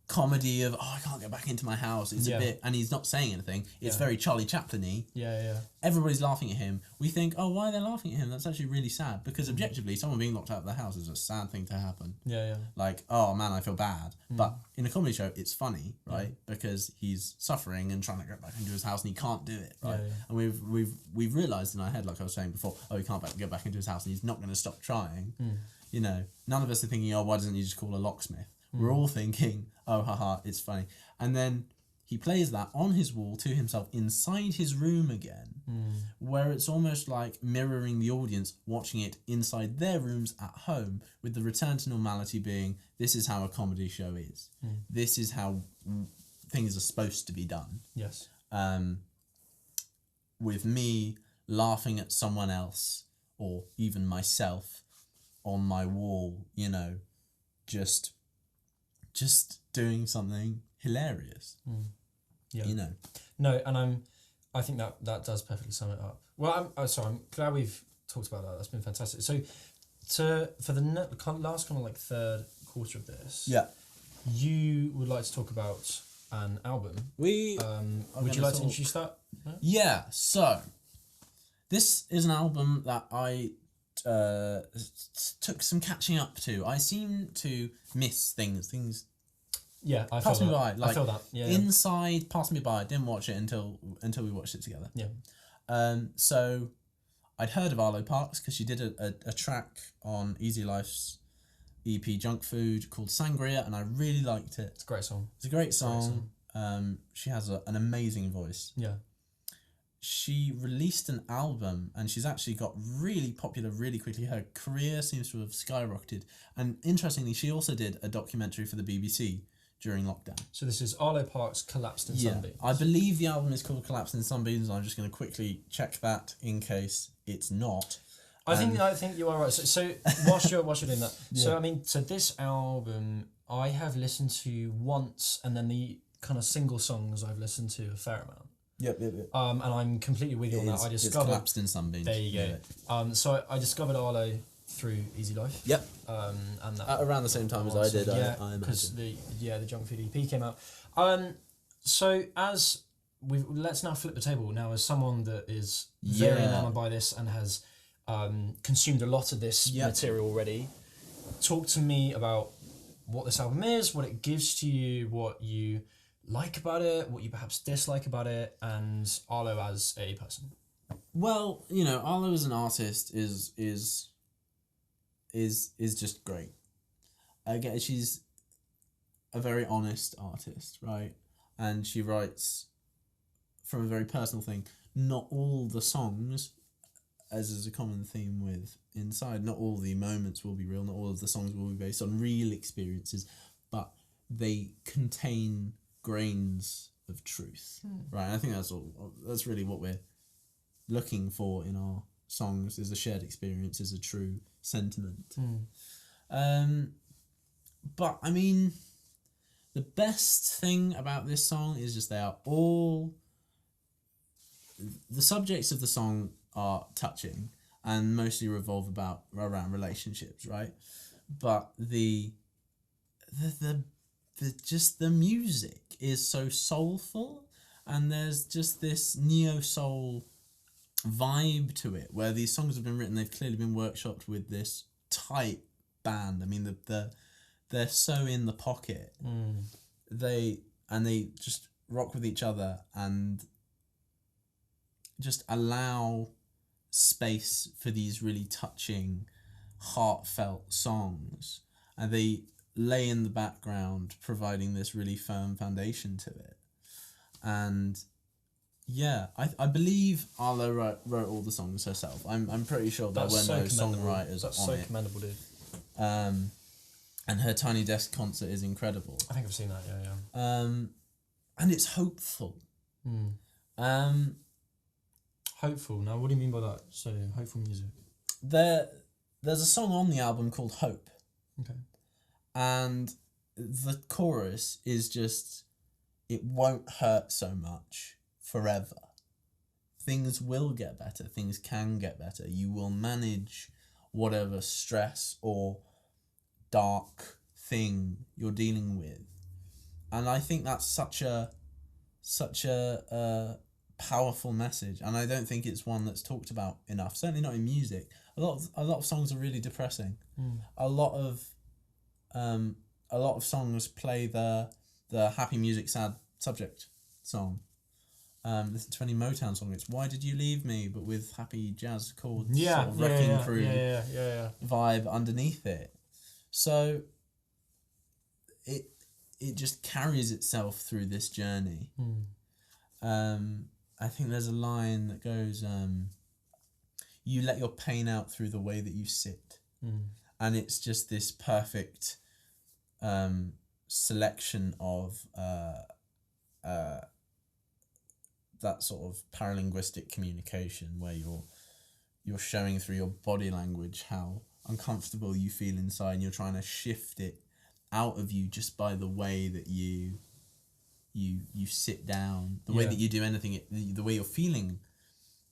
comedy of I can't get back into my house. It's a bit, and he's not saying anything. It's very Charlie Chaplin-y. Yeah. Everybody's laughing at him. We think, oh, why are they laughing at him? That's actually really sad because objectively, someone being locked out of their house is a sad thing to happen. Yeah. Like, oh man, I feel bad. But in a comedy show, it's funny, right? Because he's suffering and trying to get back into his house and he can't do it, right? And we've realised in our head, like I was saying before, oh, he can't get back into his house and he's not going to stop trying. You know, none of us are thinking, oh, why doesn't he just call a locksmith? We're all thinking, oh, haha, it's funny. And then he plays that on his wall to himself inside his room again, where it's almost like mirroring the audience watching it inside their rooms at home, with the return to normality being, this is how a comedy show is. This is how things are supposed to be done. Yes. With me laughing at someone else or even myself on my wall, you know, just doing something hilarious. You know. No, and I think that does perfectly sum it up. Well, I'm glad we've talked about that. That's been fantastic. So, for the last kind of like third quarter of this, you would like to talk about an album. Would you like to introduce that? No? Yeah. So, this is an album that I took some catching up to. I seem to miss things. Yeah, I passed feel me that. by. Like, I feel that. Yeah. Inside passed me by. I didn't watch it until we watched it together. Yeah. So I'd heard of Arlo Parks because she did a track on Easy Life's EP Junk Food called Sangria, and I really liked it. It's a great song. It's a great song. She has an amazing voice. Yeah. She released an album and she's actually got really popular really quickly. Her career seems to have skyrocketed. And interestingly, she also did a documentary for the BBC during lockdown. So this is Arlo Parks, Collapsed in Sunbeams. I believe the album is called Collapsed in Sunbeams. I'm just going to quickly check that in case it's not. I think you are right. So whilst you're doing that, so I mean, so this album I have listened to once, and then the kind of single songs I've listened to a fair amount. Yep. And I'm completely with you on that. I discovered it's Collapsed in Sunbeams. There you go. So I discovered Arlo through Easy Life. Yep. And that around the same time as I did. Yeah, I because imagine. the Junk Food EP came out. So as let's now flip the table. Now, as someone that is very enamored by this and has consumed a lot of this material already, talk to me about what this album is, what it gives to you, what you like about it, what you perhaps dislike about it, and Arlo as a person. Well, you know, Arlo as an artist is just great. Again, she's a very honest artist, right? And she writes from a very personal thing. Not all the songs, as is a common theme with Inside, not all the moments will be real, not all of the songs will be based on real experiences, but they contain grains of truth, right? I think that's really what we're looking for in our songs, is a shared experience, is a true sentiment. But I mean, the best thing about this song is just they are all, the subjects of the song are touching and mostly revolve around relationships, right? But the music is so soulful, and there's just this neo-soul vibe to it, where these songs have been written, they've clearly been workshopped with this tight band. I mean, they're so in the pocket. They just rock with each other and just allow space for these really touching, heartfelt songs, and they lay in the background, providing this really firm foundation to it. And yeah, I believe Arlo wrote all the songs herself. I'm pretty sure there were no songwriters That's on so it. commendable, dude. And her Tiny Desk concert is incredible. I think I've seen that. Yeah. And it's hopeful. Hopeful. Now, what do you mean by that? So, hopeful music. There's a song on the album called Hope. Okay. And the chorus is just, it won't hurt so much forever. Things will get better. Things can get better. You will manage whatever stress or dark thing you're dealing with. And I think that's such a powerful message, and I don't think it's one that's talked about enough. Certainly not in music. A lot of songs are really depressing. A lot of songs play the happy music sad subject song. Listen to any Motown song, it's "Why Did You Leave Me?" but with happy jazz chords, sort of wrecking crew vibe underneath it. So it just carries itself through this journey. I think there's a line that goes, "You let your pain out through the way that you sit," and it's just this perfect selection of that sort of paralinguistic communication where you're showing through your body language how uncomfortable you feel inside, and you're trying to shift it out of you just by the way that you sit down, the way that you do anything, the way you're feeling.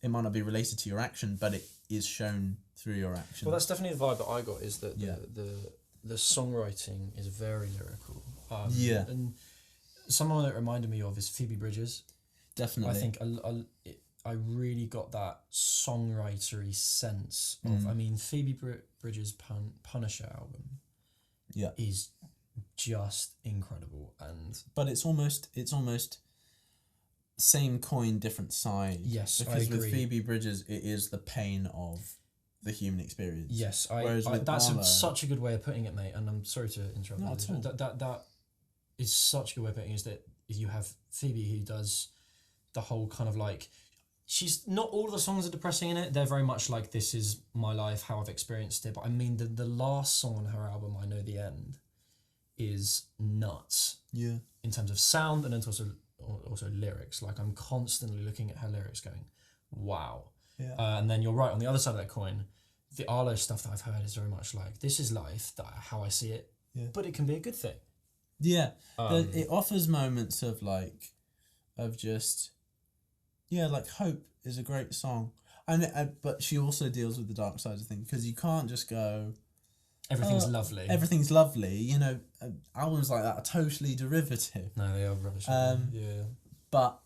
It might not be related to your action, but it is shown through your action. Well, that's definitely the vibe that I got, is that the songwriting is very lyrical. And someone that reminded me of is Phoebe Bridgers. Definitely. I think I really got that songwritery sense of, I mean, Phoebe Bridgers' Punisher album is just incredible, but it's almost same coin, different side. Yes, because I agree. With Phoebe Bridgers, it is the pain of the human experience. Yes, that's such a good way of putting it, mate. And I'm sorry to interrupt. No, at all. That is such a good way of putting it. Is that you have Phoebe who does the whole kind of like, she's not all of the songs are depressing in it. They're very much like, this is my life, how I've experienced it. But I mean, the last song on her album, I Know the End, is nuts. Yeah. In terms of sound and then also lyrics. Like, I'm constantly looking at her lyrics going, wow. Yeah. And then you're right, on the other side of that coin, the Arlo stuff that I've heard is very much like, this is life, how I see it, but it can be a good thing. Yeah. It offers moments of just, like Hope is a great song. But she also deals with the dark side of things, because you can't just go, everything's lovely. Everything's lovely. You know, albums like that are totally derivative. No, they are rubbish. But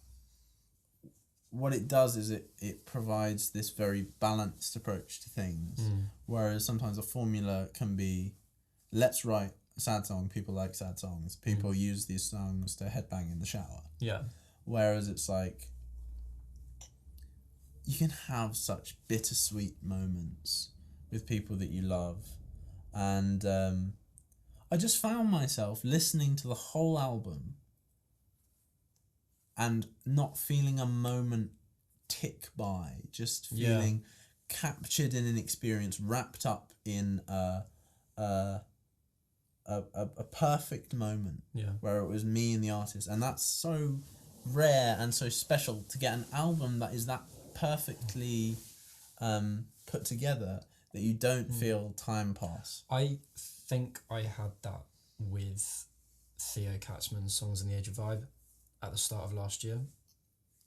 what it does is it provides this very balanced approach to things. Whereas sometimes a formula can be, let's write a sad song. People like sad songs. People use these songs to headbang in the shower. Yeah. Whereas it's like, you can have such bittersweet moments with people that you love. And I just found myself listening to the whole album and not feeling a moment tick by, just feeling captured in an experience, wrapped up in a perfect moment where it was me and the artist. And that's so rare and so special, to get an album that is that perfectly put together that you don't feel time pass. I think I had that with Theo Katzman's Songs in the Age of Vibe at the start of last year.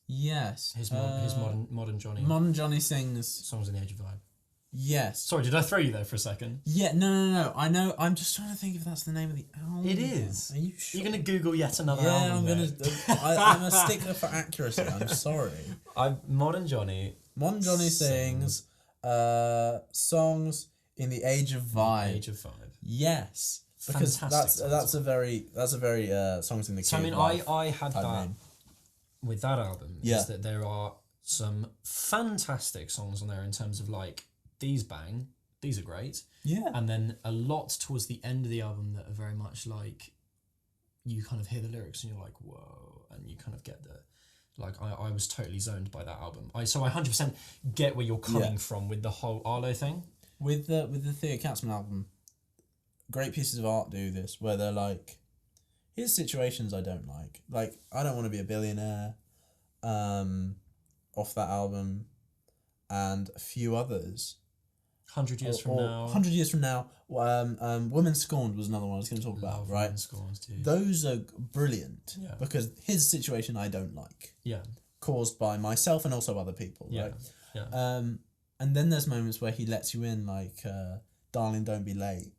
Yes. His Modern Johnny. Modern Johnny sings Songs in the Age of Vibe. Yes. Sorry, did I throw you there for a second? Yeah, no. I know. I'm just trying to think if that's the name of the album. It is. Are you sure? You're going to Google yet another album? Yeah, I'm going to. I'm a stickler for accuracy. I'm sorry. Modern Johnny sings Songs in the Age of Vibe. Age of Vibe. Yes. Because that's a very Songs in the Key. So I mean, I had that with that album. Yeah. Is that there are some fantastic songs on there in terms of like, these bang, these are great. Yeah. And then a lot towards the end of the album that are very much like, you kind of hear the lyrics and you're like, whoa, and you kind of get the, like, I was totally zoned by that album. So I 100% get where you're coming from with the whole Arlo thing. With the Theo Katzman album, great pieces of art do this, where they're like, here's situations I don't like. Like, I Don't Want to Be a Billionaire, off that album, and a few others. 100 Years From Now. 100 Years From Now. Woman Scorned was another one I was going to talk about, right? Woman Scorned, too. Those are brilliant, because his situation I don't like. Yeah. Caused by myself and also other people, right? Yeah. And then there's moments where he lets you in, like, Darling, Don't Be Late.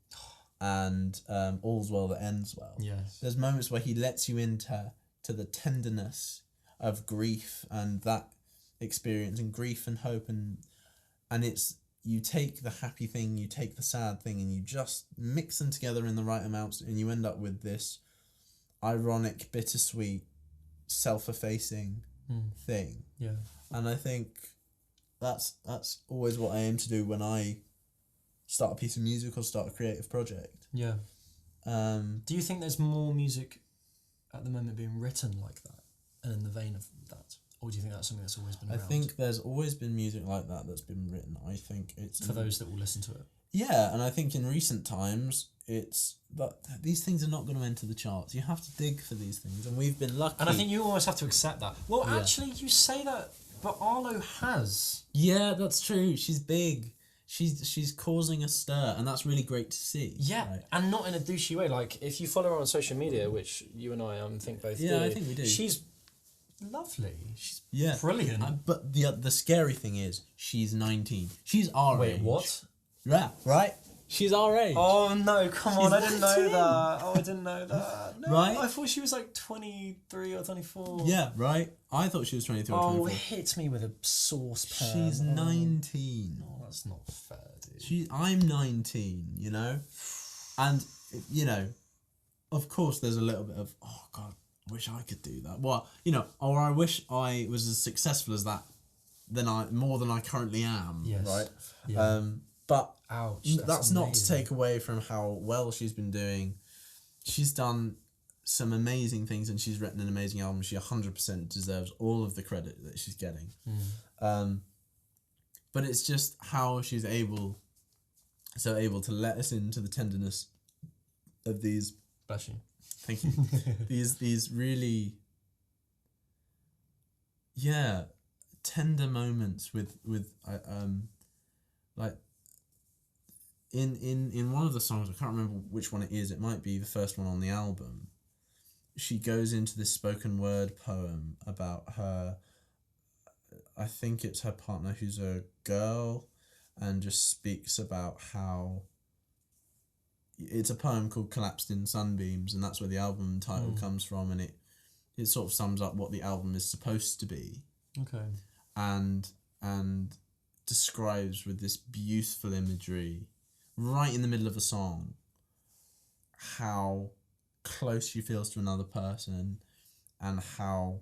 and All's Well That Ends Well. Yes. There's moments where he lets you into the tenderness of grief and that experience, and grief and hope, and it's, you take the happy thing, you take the sad thing, and you just mix them together in the right amounts, and you end up with this ironic, bittersweet, self-effacing thing. Yeah. And I think that's always what I aim to do when I start a piece of music or start a creative project. Yeah. Do you think there's more music at the moment being written like that and in the vein of that? Or do you think that's something that's always been around? I think there's always been music like that that's been written. I think it's... For those that will listen to it. Yeah, and I think in recent times, it's... But these things are not going to enter the charts. You have to dig for these things, and we've been lucky. And I think you almost have to accept that. Well, actually, you say that, but Arlo has. Yeah, that's true. She's big. She's causing a stir, and that's really great to see. Yeah, right? And not in a douchey way. Like, if you follow her on social media, which you and I think both do. Yeah, I think we do. She's lovely. She's Yeah. brilliant. But the scary thing is, she's 19. She's our age. Wait, what? Yeah, right? She's our age. Oh, no, come on. She's I didn't know 19. that. Oh, I didn't know that. No, Right? I thought she was like 23 or 24. Yeah, right? I thought she was 23 or 24. Oh, hit me with a saucepan. She's 19. Oh, that's not fair, dude. I'm 19, you know? And, you know, of course there's a little bit of, oh, God, I wish I could do that. Well, you know, or I wish I was as successful as that, more than I currently am, Yes. right? Yeah. But Ouch. that's not to take away from how well she's been doing. She's done some amazing things, and she's written an amazing album. She 100% deserves all of the credit that she's getting. But it's just how she's able to let us into the tenderness of these. Bless you. Thank you. these really, tender moments with like. In one of the songs, I can't remember which one it is, it might be the first one on the album, she goes into this spoken word poem about her, I think it's her partner who's a girl, and just speaks about how, it's a poem called Collapsed in Sunbeams, and that's where the album title comes from, and it sort of sums up what the album is supposed to be. Okay. And describes with this beautiful imagery, right in the middle of a song, how close she feels to another person, and how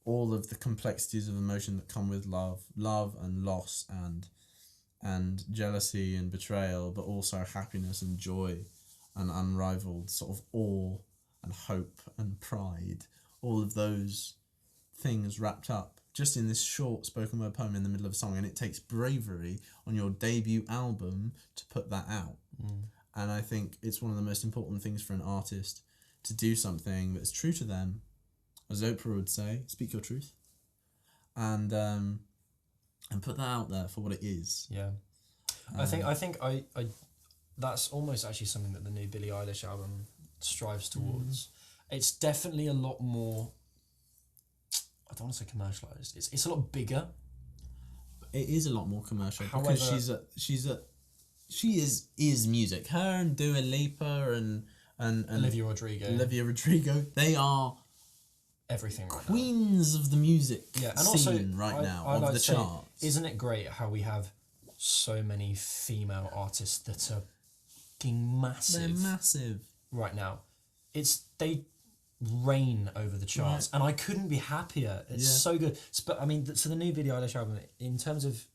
all of the complexities of emotion that come with love and loss and jealousy and betrayal, but also happiness and joy and unrivaled sort of awe and hope and pride, all of those things wrapped up just in this short spoken word poem in the middle of a song. And it takes bravery on your debut album to put that out. And I think it's one of the most important things for an artist to do something that's true to them, as Oprah would say, speak your truth, and put that out there for what it is. Yeah. I think I that's almost actually something that the new Billie Eilish album strives towards. It's definitely a lot more, I don't want to say commercialized. It's a lot bigger. It is a lot more commercial. However, because she is music. Her and Dua Lipa and Olivia Rodrigo, they are everything right queens of the music and scene also, now I of like the to say, charts. Isn't it great how we have so many female artists that are fucking massive? They're massive right now. They reign over the charts, and I couldn't be happier. It's so good. But I mean, so the new Billie Eilish album, in terms of,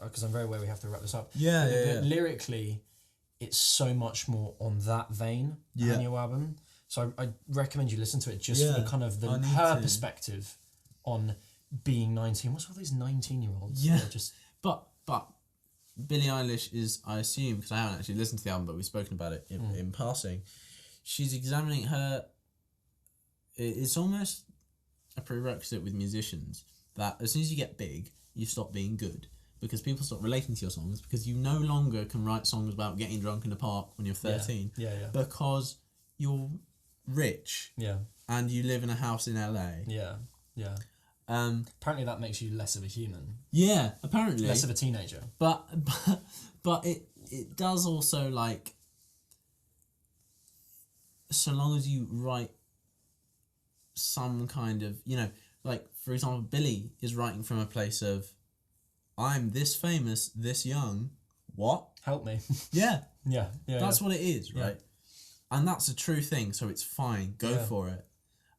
because I'm very aware we have to wrap this up. But lyrically, it's so much more on that vein. The new album. So I recommend you listen to it just for the kind of her perspective on being 19. What's all these 19-year-olds? Yeah. Just but Billie Eilish is, I assume, because I haven't actually listened to the album, but we've spoken about it in passing. She's examining her. It's almost a prerequisite with musicians that as soon as you get big, you stop being good, because people stop relating to your songs, because you no longer can write songs about getting drunk in the park when you're 13. Because you're rich. And you live in a house in LA. Apparently that makes you less of a human. Apparently Less of a teenager. But it does also, like, so long as you write some kind of, you know, like, for example, Billy is writing from a place of, I'm this famous, this young, what? Help me. Yeah. Yeah. That's what it is, right? Yeah. And that's a true thing, so it's fine. Go for it.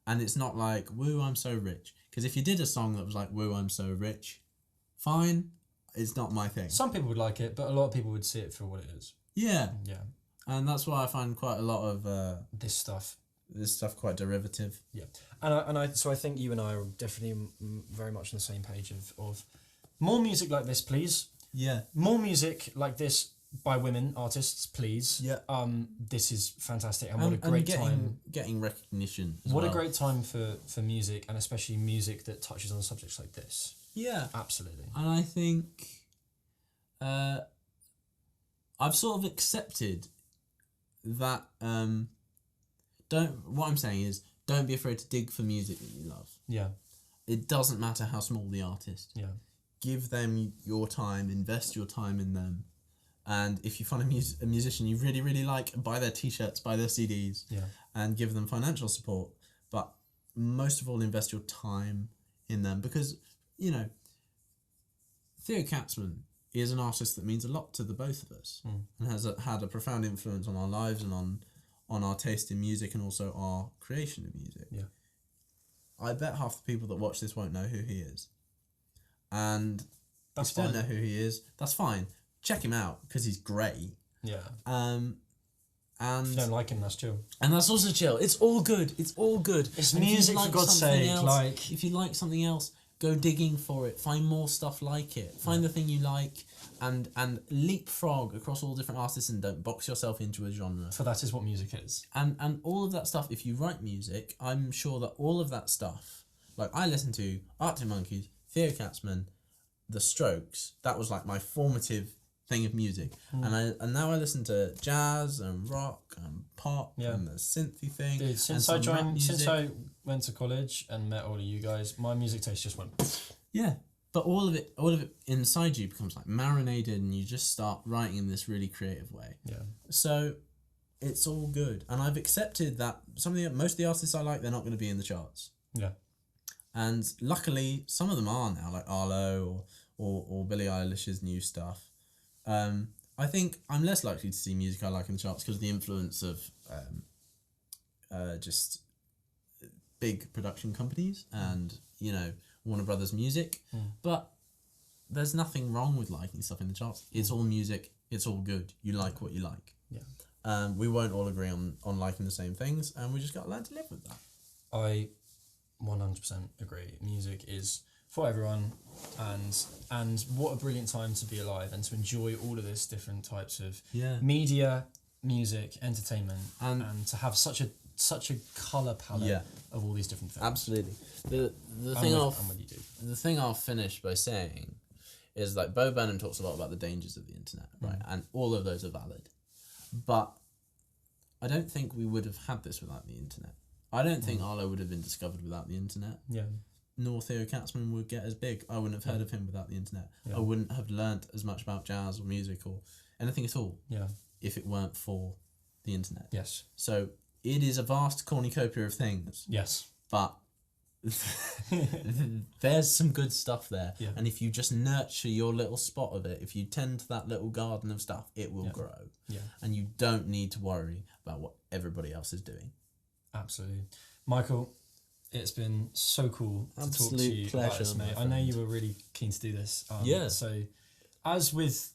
And it's not like, woo, I'm so rich. Because if you did a song that was like, woo, I'm so rich, fine, it's not my thing. Some people would like it, but a lot of people would see it for what it is. Yeah. Yeah. And that's why I find quite a lot of this stuff quite derivative. Yeah. So I think you and I are definitely very much on the same page of more music like this, please. Yeah. More music like this by women artists, please. Yeah. This is fantastic, and what a great time. Getting recognition. What a great time for music, and especially music that touches on subjects like this. Yeah. Absolutely. And I think I've sort of accepted that what I'm saying is don't be afraid to dig for music that you love. Yeah. It doesn't matter how small the artist. Yeah. Give them your time, invest your time in them. And if you find a musician you really, really like, buy their t-shirts, buy their CDs, and give them financial support. But most of all, invest your time in them. Because, you know, Theo Katzman is an artist that means a lot to the both of us and has had a profound influence on our lives and on our taste in music and also our creation of music. Yeah. I bet half the people that watch this won't know who he is. And that's if you don't know who he is, that's fine. Check him out because he's great. Yeah. And if you don't like him, that's chill. And that's also chill. It's all good. It's all good. It's music, for God's sake. Like, if you like something else, go digging for it. Find more stuff like it. Find the thing you like, and leapfrog across all different artists, and don't box yourself into a genre. For that is what music is. And all of that stuff. If you write music, I'm sure that all of that stuff, like I listened to Arctic Monkeys, Theo Katzman, The Strokes. That was like my formative thing of music, and now I listen to jazz and rock and pop and the synthy thing. Dude, since I went to college and met all of you guys, my music taste just went. Yeah, but all of it inside you becomes like marinated, and you just start writing in this really creative way. Yeah. So it's all good, and I've accepted that most of the artists I like, they're not going to be in the charts. Yeah. And luckily, some of them are now, like Arlo or Billie Eilish's new stuff. I think I'm less likely to see music I like in the charts because of the influence of just big production companies and, you know, Warner Brothers music. But there's nothing wrong with liking stuff in the charts. It's all music. It's all good. You like what you like. Yeah. We won't all agree on liking the same things, and we just got to learn to live with that. I 100% agree. Music is for everyone, and what a brilliant time to be alive and to enjoy all of this different types of media, music, entertainment, and to have such a colour palette of all these different things. Absolutely. The thing I'll finish by saying is, like, Bo Burnham talks a lot about the dangers of the internet, right? And all of those are valid. But I don't think we would have had this without the internet. I don't think Arlo would have been discovered without the internet. Yeah. Nor Theo Katzman would get as big. I wouldn't have heard of him without the internet. Yeah. I wouldn't have learnt as much about jazz or music or anything at all if it weren't for the internet. Yes. So it is a vast cornucopia of things. Yes. But there's some good stuff there. Yeah. And if you just nurture your little spot of it, if you tend to that little garden of stuff, it will grow. Yeah. And you don't need to worry about what everybody else is doing. Absolutely. Michael, it's been so cool to talk to you about this, mate. I know you were really keen to do this. So, as with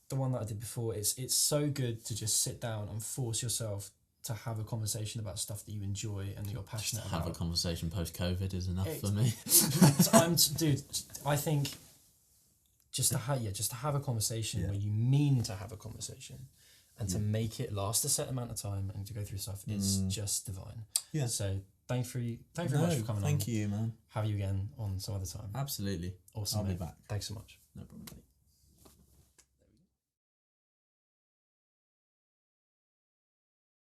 the one that I did before, it's so good to just sit down and force yourself to have a conversation about stuff that you enjoy and that you're passionate about. Have a conversation post-COVID is enough for me. Dude, I think just to have a conversation where you mean to have a conversation and to make it last a certain amount of time and to go through stuff is just divine. Yeah. So thank you very much for coming on. Thank you, man. Have you again on some other time. Absolutely. Awesome. I'll be back. Thanks so much.